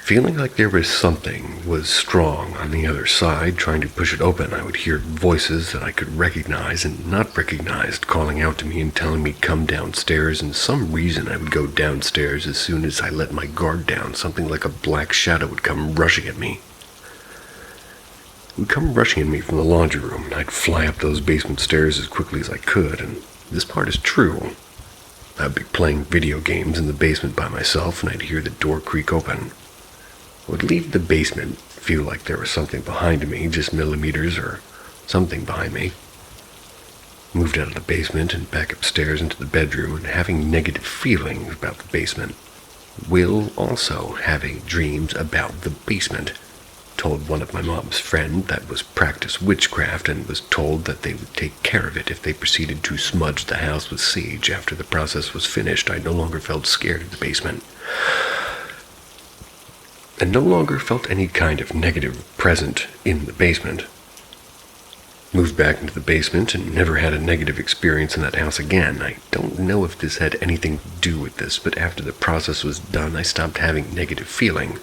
Feeling like there was something was strong on the other side, trying to push it open, I would hear voices that I could recognize and not recognize calling out to me and telling me come downstairs, and some reason I would go downstairs as soon as I let my guard down. Something like a black shadow would come rushing at me. It would come rushing at me from the laundry room, and I'd fly up those basement stairs as quickly as I could, and this part is true. I'd be playing video games in the basement by myself, and I'd hear the door creak open. I would leave the basement, feel like there was something behind me, just millimeters or something behind me. Moved out of the basement and back upstairs into the bedroom and having negative feelings about the basement. Will also having dreams about the basement. Told one of my mom's friend that was practiced witchcraft and was told that they would take care of it if they proceeded to smudge the house with sage. After the process was finished, I no longer felt scared of the basement. And no longer felt any kind of negative present in the basement. Moved back into the basement and never had a negative experience in that house again. I don't know if this had anything to do with this, but after the process was done, I stopped having negative feeling.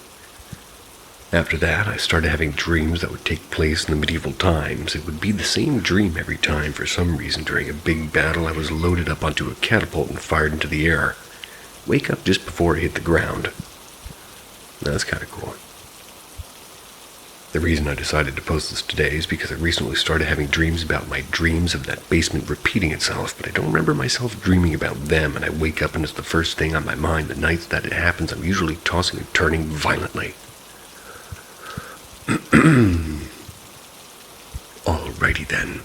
After that, I started having dreams that would take place in the medieval times. It would be the same dream every time. For some reason, during a big battle, I was loaded up onto a catapult and fired into the air. Wake up just before I hit the ground. That's kind of cool. The reason I decided to post this today is because I recently started having dreams about my dreams of that basement repeating itself, but I don't remember myself dreaming about them, and I wake up and it's the first thing on my mind. The nights that it happens, I'm usually tossing and turning violently. Alrighty then.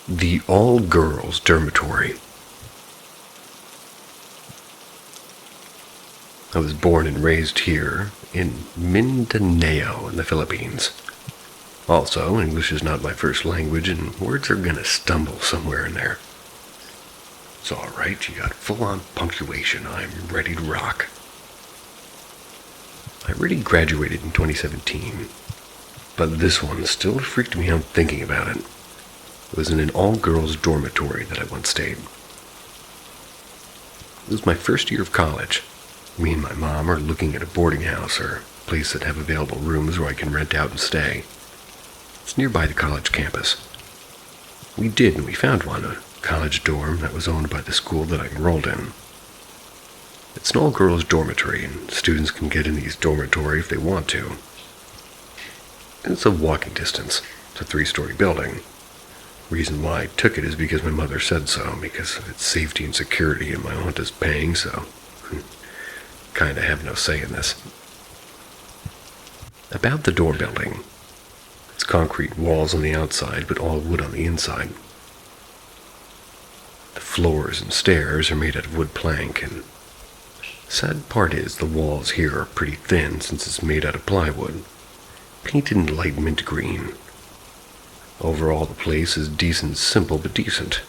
The all-girls dormitory. I was born and raised here in Mindanao in the Philippines. Also, English is not my first language, and words are gonna stumble somewhere in there. It's alright, you got full-on punctuation. I'm ready to rock. I already graduated in 2017, but this one still freaked me out thinking about it. It was in an all-girls dormitory that I once stayed. It was my first year of college. Me and my mom are looking at a boarding house or a place that have available rooms where I can rent out and stay. It's nearby the college campus. We did, and we found one, a college dorm that was owned by the school that I enrolled in. It's an all-girls dormitory, and students can get in these dormitories if they want to. It's a walking distance. It's a 3-story building. Reason why I took it is because my mother said so, because of its safety and security, and my aunt is paying, so kinda have no say in this. About the dorm building. It's concrete walls on the outside, but all wood on the inside. The floors and stairs are made out of wood plank, and the sad part is the walls here are pretty thin since it's made out of plywood, painted in light mint green. Overall, the place is decent, simple, but decent.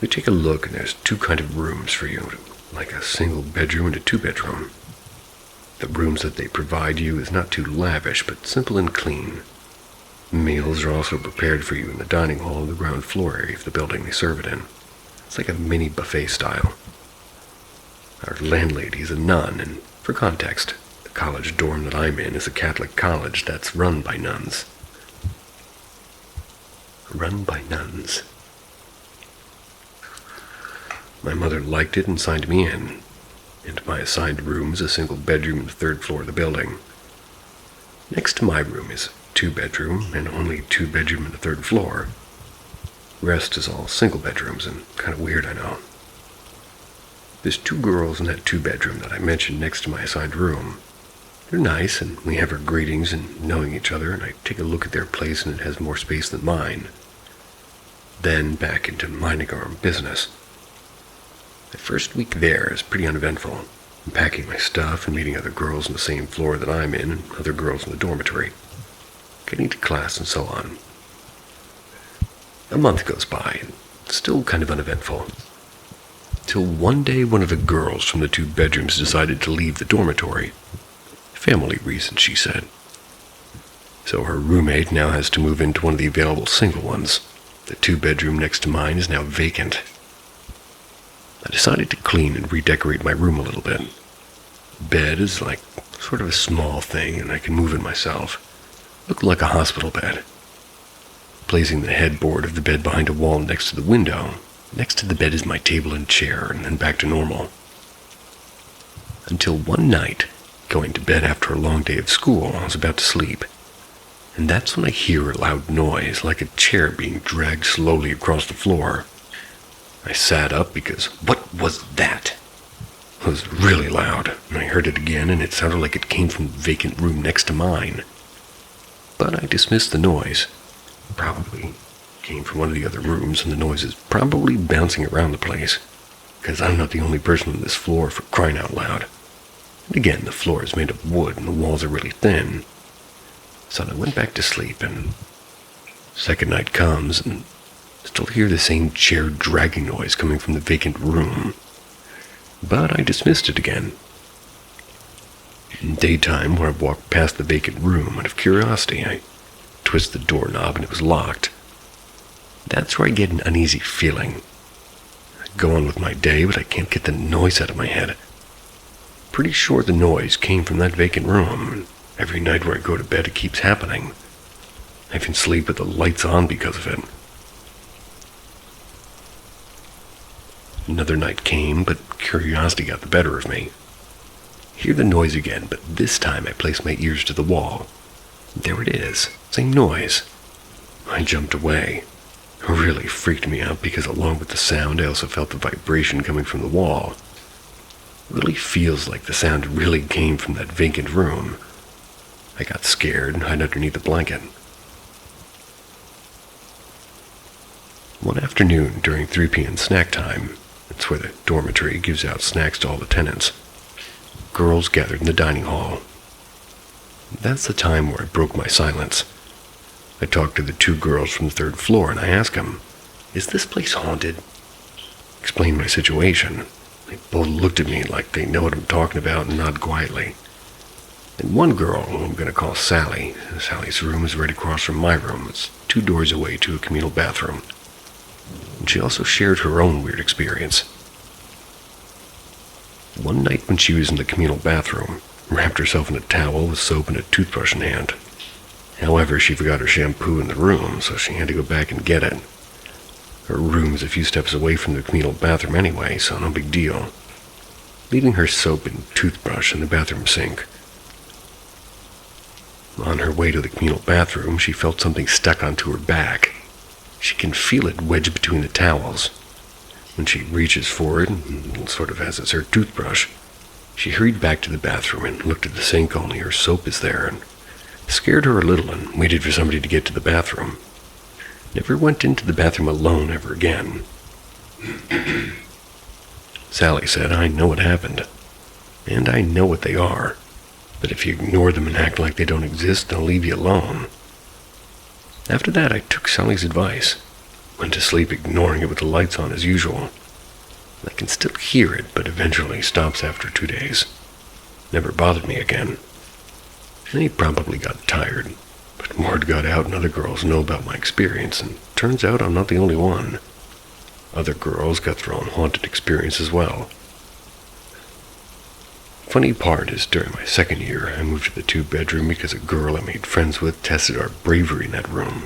We take a look, and there's two kind of rooms for you, like a single bedroom and a two-bedroom. The rooms that they provide you is not too lavish, but simple and clean. Meals are also prepared for you in the dining hall and the ground floor area of the building they serve it in. It's like a mini buffet style. Our landlady is a nun, and for context, the college dorm that I'm in is a Catholic college that's run by nuns. Run by nuns. My mother liked it and signed me in, and my assigned room is a single bedroom on the third floor of the building. Next to my room is a two-bedroom, and only two-bedroom on the third floor. The rest is all single bedrooms, and kind of weird, I know. There's two girls in that two-bedroom that I mentioned next to my assigned room. They're nice, and we have our greetings and knowing each other, and I take a look at their place, and it has more space than mine. Then back into minding our own business. My first week there is pretty uneventful. I'm packing my stuff and meeting other girls on the same floor that I'm in and other girls in the dormitory. Getting to class and so on. A month goes by, and still kind of uneventful. Till one day one of the girls from the two bedrooms decided to leave the dormitory. Family reasons, she said. So her roommate now has to move into one of the available single ones. The two-bedroom next to mine is now vacant. I decided to clean and redecorate my room a little bit. Bed is like sort of a small thing, and I can move it myself. Looked like a hospital bed. Placing the headboard of the bed behind a wall next to the window, next to the bed is my table and chair, and then back to normal. Until one night, going to bed after a long day of school, I was about to sleep. And that's when I hear a loud noise, like a chair being dragged slowly across the floor. I sat up because, what was that? It was really loud, and I heard it again, and it sounded like it came from the vacant room next to mine. But I dismissed the noise. Probably came from one of the other rooms, and the noise is probably bouncing around the place, because I'm not the only person on this floor, for crying out loud. And again, the floor is made of wood, and the walls are really thin. So I went back to sleep, and second night comes, and still hear the same chair dragging noise coming from the vacant room. But I dismissed it again. In daytime, when I walked past the vacant room, out of curiosity, I twisted the doorknob and it was locked. That's where I get an uneasy feeling. I go on with my day, but I can't get the noise out of my head. Pretty sure the noise came from that vacant room, and every night where I go to bed it keeps happening. I even sleep with the lights on because of it. Another night came, but curiosity got the better of me. Hear the noise again, but this time I place my ears to the wall. There it is, same noise. I jumped away. It really freaked me out because along with the sound I also felt the vibration coming from the wall. It really feels like the sound really came from that vacant room. I got scared and hid underneath the blanket. One afternoon during 3 p.m. snack time, it's where the dormitory gives out snacks to all the tenants, girls gathered in the dining hall. That's the time where I broke my silence. I talked to the two girls from the third floor and I asked them, "Is this place haunted?" Explained my situation. They both looked at me like they know what I'm talking about and nodded quietly. And one girl, who I'm going to call Sally, Sally's room is right across from my room. It's 2 doors away to a communal bathroom. And she also shared her own weird experience. One night when she was in the communal bathroom, wrapped herself in a towel with soap and a toothbrush in hand. However, she forgot her shampoo in the room, so she had to go back and get it. Her room is a few steps away from the communal bathroom anyway, so no big deal. Leaving her soap and toothbrush in the bathroom sink. On her way to the communal bathroom, she felt something stuck onto her back. She can feel it wedged between the towels. When she reaches for it, and sort of as it's her toothbrush, she hurried back to the bathroom and looked at the sink, only her soap is there, and scared her a little and waited for somebody to get to the bathroom. Never went into the bathroom alone ever again. Sally said, "I know what happened, and I know what they are, but if you ignore them and act like they don't exist, they'll leave you alone." After that, I took Sally's advice. Went to sleep ignoring it with the lights on as usual. I can still hear it, but eventually stops after 2 days. Never bothered me again. And he probably got tired, but word got out and other girls know about my experience, and turns out I'm not the only one. Other girls got their own haunted experience as well. Funny part is during my second year, I moved to the 2-bedroom because a girl I made friends with tested our bravery in that room.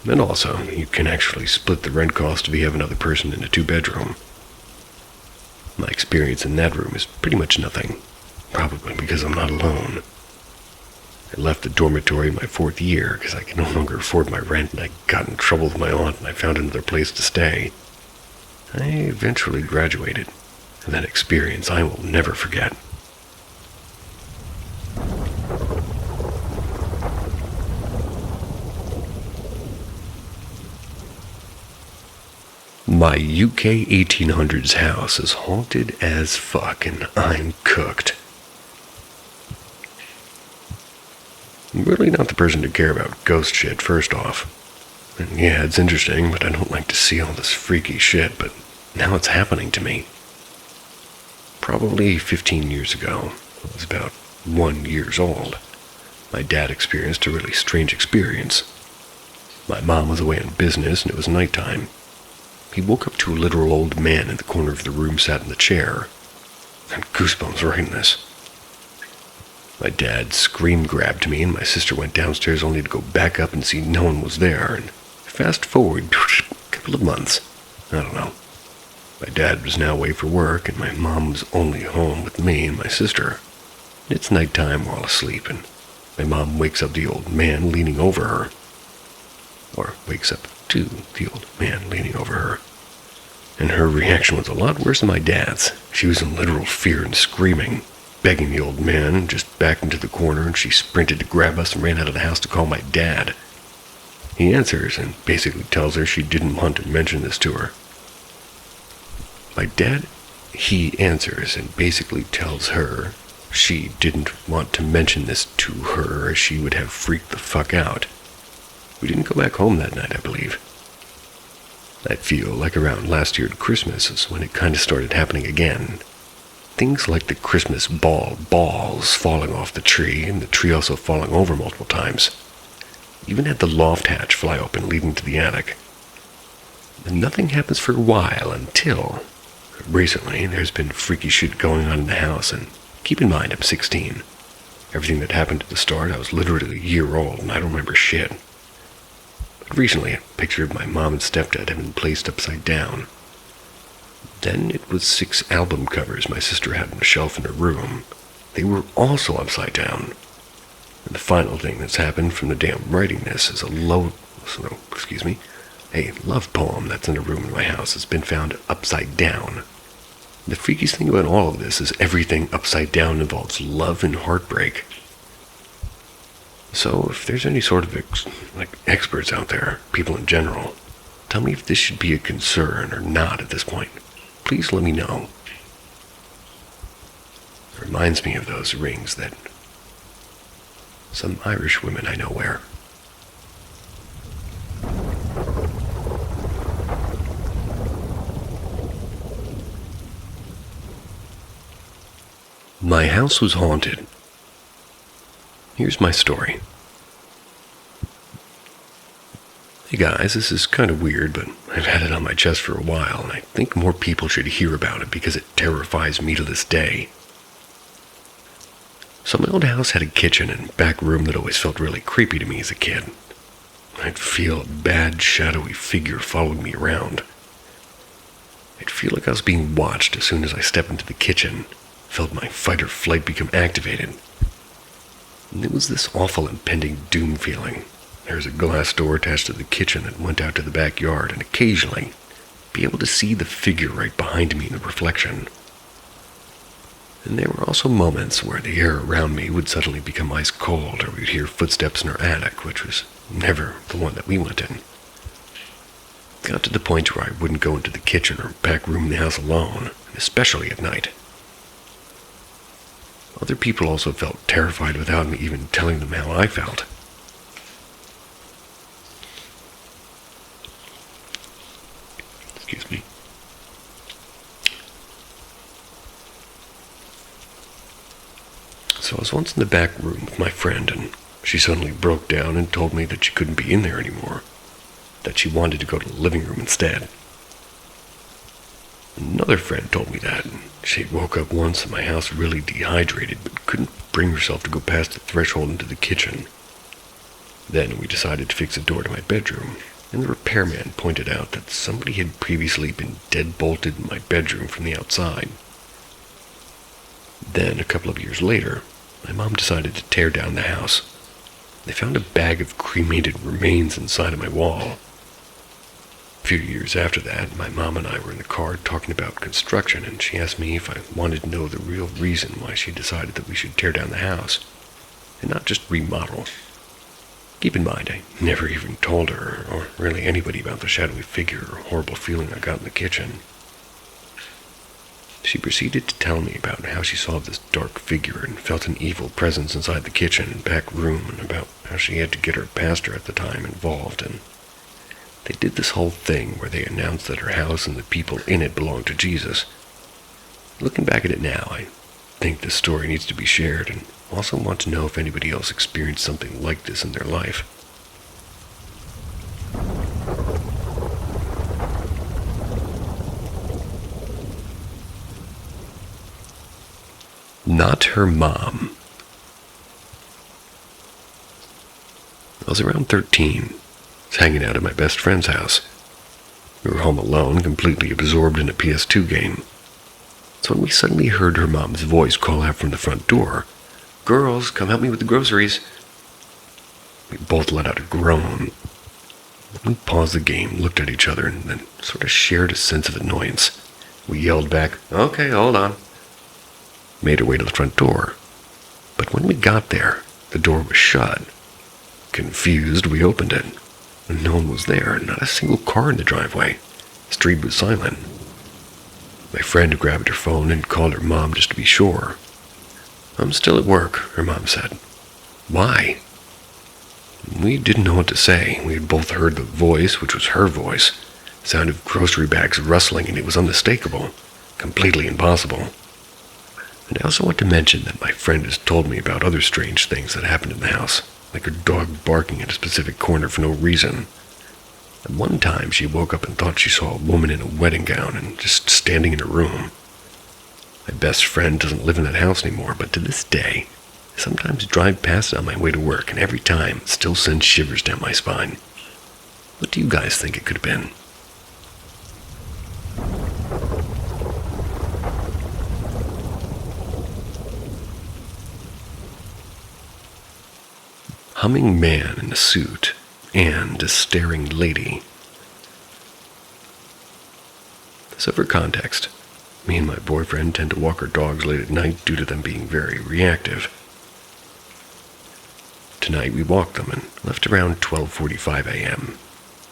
And also, you can actually split the rent cost if you have another person in a 2-bedroom. My experience in that room is pretty much nothing, probably because I'm not alone. I left the dormitory in my 4th year because I could no longer afford my rent, and I got in trouble with my aunt and I found another place to stay. I eventually graduated, and that experience I will never forget. My UK 1800s house is haunted as fuck, and I'm cooked. I'm really not the person to care about ghost shit, first off. And yeah, it's interesting, but I don't like to see all this freaky shit, but now it's happening to me. Probably 15 years ago, I was about 1 year old. My dad experienced a really strange experience. My mom was away on business, and it was nighttime. He woke up to a literal old man in the corner of the room, sat in the chair. And goosebumps writing this. My dad scream-grabbed me, and my sister went downstairs only to go back up and see no one was there. And fast forward a couple of months. I don't know. My dad was now away for work, and my mom was only home with me and my sister. It's nighttime, we're all asleep, and my mom wakes up the old man leaning over her. Or wakes up to the old man leaning over her. And her reaction was a lot worse than my dad's. She was in literal fear and screaming, begging the old man just back into the corner, and she sprinted to grab us and ran out of the house to call my dad. He answers and basically tells her she didn't want to mention this to her. My dad, he answers and basically tells her she didn't want to mention this to her, as she would have freaked the fuck out. We didn't go back home that night, I believe. I feel like around last year at Christmas is when it kind of started happening again. Things like the Christmas balls falling off the tree, and the tree also falling over multiple times. Even had the loft hatch fly open leading to the attic. And nothing happens for a while until recently there's been freaky shit going on in the house, and keep in mind I'm 16. Everything that happened at the start, I was literally a year old and I don't remember shit. Recently, a picture of my mom and stepdad had been placed upside down. Then it was 6 album covers my sister had on a shelf in her room. They were also upside down. And the final thing that's happened from the day I'm writing this is a love poem that's in a room in my house has been found upside down. The freakiest thing about all of this is everything upside down involves love and heartbreak. So if there's any sort of experts out there, people in general, tell me if this should be a concern or not at this point. Please let me know. It reminds me of those rings that some Irish women I know wear. My house was haunted. Here's my story. Hey guys, this is kind of weird, but I've had it on my chest for a while, and I think more people should hear about it because it terrifies me to this day. So my old house had a kitchen and back room that always felt really creepy to me as a kid. I'd feel a bad, shadowy figure following me around. I'd feel like I was being watched as soon as I stepped into the kitchen, felt my fight or flight become activated. And it was this awful impending doom feeling. There was a glass door attached to the kitchen that went out to the backyard, and occasionally be able to see the figure right behind me in the reflection. And there were also moments where the air around me would suddenly become ice cold, or we'd hear footsteps in our attic, which was never the one that we went in. It got to the point where I wouldn't go into the kitchen or back room in the house alone, especially at night. Other people also felt terrified without me even telling them how I felt. Excuse me. So I was once in the back room with my friend, and she suddenly broke down and told me that she couldn't be in there anymore, that she wanted to go to the living room instead. Another friend told me that, and she woke up once in my house really dehydrated, but couldn't bring herself to go past the threshold into the kitchen. Then we decided to fix a door to my bedroom, and the repairman pointed out that somebody had previously been dead-bolted in my bedroom from the outside. Then, a couple of years later, my mom decided to tear down the house. They found a bag of cremated remains inside of my wall. A few years after that, my mom and I were in the car talking about construction, and she asked me if I wanted to know the real reason why she decided that we should tear down the house, and not just remodel. Keep in mind, I never even told her, or really anybody, about the shadowy figure or horrible feeling I got in the kitchen. She proceeded to tell me about how she saw this dark figure and felt an evil presence inside the kitchen and back room, and about how she had to get her pastor at the time involved, and they did this whole thing where they announced that her house and the people in it belonged to Jesus. Looking back at it now, I think this story needs to be shared, and also want to know if anybody else experienced something like this in their life. Not her mom. I was around 13. I was hanging out at my best friend's house. We were home alone, completely absorbed in a PS2 game. So when we suddenly heard her mom's voice call out from the front door, "Girls, come help me with the groceries," we both let out a groan. We paused the game, looked at each other, and then sort of shared a sense of annoyance. We yelled back, "Okay, hold on." Made our way to the front door. But when we got there, the door was shut. Confused, we opened it. And no one was there, not a single car in the driveway. The street was silent. My friend grabbed her phone and called her mom just to be sure. "I'm still at work," her mom said. "Why?" We didn't know what to say. We had both heard the voice, which was her voice. Sound of grocery bags rustling, and it was unmistakable. Completely impossible. And I also want to mention that my friend has told me about other strange things that happened in the house, like her dog barking at a specific corner for no reason. At one time, she woke up and thought she saw a woman in a wedding gown and just standing in her room. My best friend doesn't live in that house anymore, but to this day, I sometimes drive past it on my way to work, and every time, it still sends shivers down my spine. What do you guys think it could have been? Humming man in a suit and a staring lady. So for context, me and my boyfriend tend to walk our dogs late at night due to them being very reactive. Tonight we walked them and left around 12:45 a.m.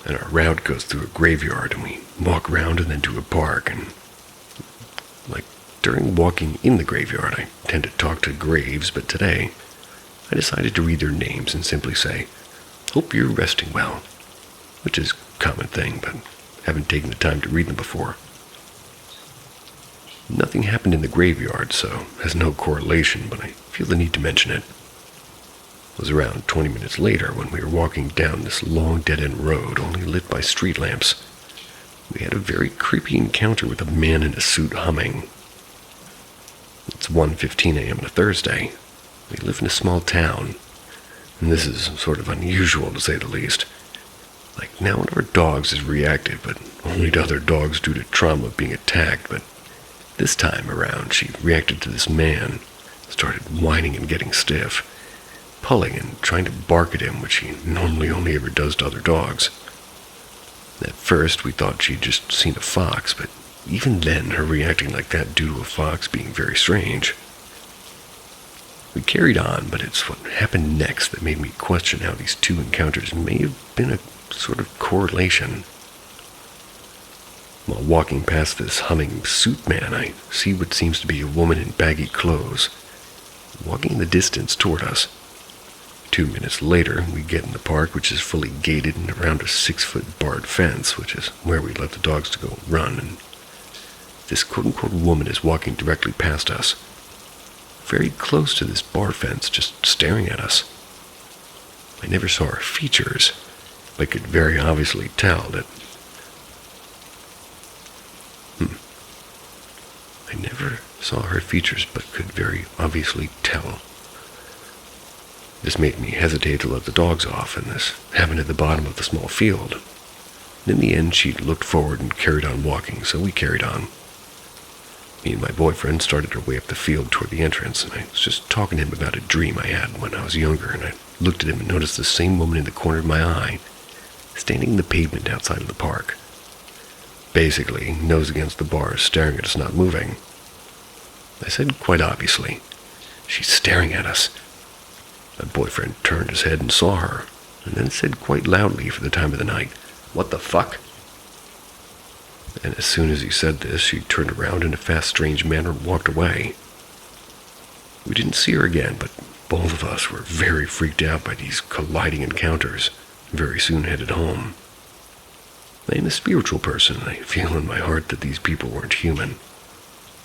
And our route goes through a graveyard, and we walk around and then to a park. And during walking in the graveyard, I tend to talk to graves, but today I decided to read their names and simply say, "Hope you're resting well," which is a common thing, but haven't taken the time to read them before. Nothing happened in the graveyard, so has no correlation, but I feel the need to mention it. It was around 20 minutes later when we were walking down this long dead-end road, only lit by street lamps. We had a very creepy encounter with a man in a suit humming. It's 1:15 a.m. on a Thursday. We live in a small town, and this is sort of unusual to say the least. Now one of our dogs is reactive, but only to other dogs due to trauma of being attacked, but this time around she reacted to this man, started whining and getting stiff, pulling and trying to bark at him, which she normally only ever does to other dogs. At first we thought she'd just seen a fox, but even then her reacting like that due to a fox being very strange. We carried on, but it's what happened next that made me question how these two encounters may have been a sort of correlation. While walking past this humming suit man, I see what seems to be a woman in baggy clothes, walking in the distance toward us. 2 minutes later, we get in the park, which is fully gated and around a 6-foot barred fence, which is where we let the dogs to go run, and this quote-unquote woman is walking directly past us, very close to this bar fence, just staring at us. I never saw her features, but could very obviously tell that... I never saw her features, but could very obviously tell. This made me hesitate to let the dogs off, and this happened at the bottom of the small field. And in the end, she looked forward and carried on walking, so we carried on. Me and my boyfriend started our way up the field toward the entrance, and I was just talking to him about a dream I had when I was younger, and I looked at him and noticed the same woman in the corner of my eye, standing in the pavement outside of the park. Basically, nose against the bars, staring at us, not moving. I said quite obviously, "She's staring at us." My boyfriend turned his head and saw her, and then said quite loudly for the time of the night, "What the fuck?" And as soon as he said this, she turned around in a fast, strange manner and walked away. We didn't see her again, but both of us were very freaked out by these colliding encounters, and very soon headed home. I am a spiritual person, and I feel in my heart that these people weren't human.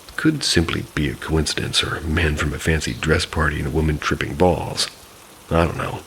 It could simply be a coincidence, or a man from a fancy dress party and a woman tripping balls. I don't know.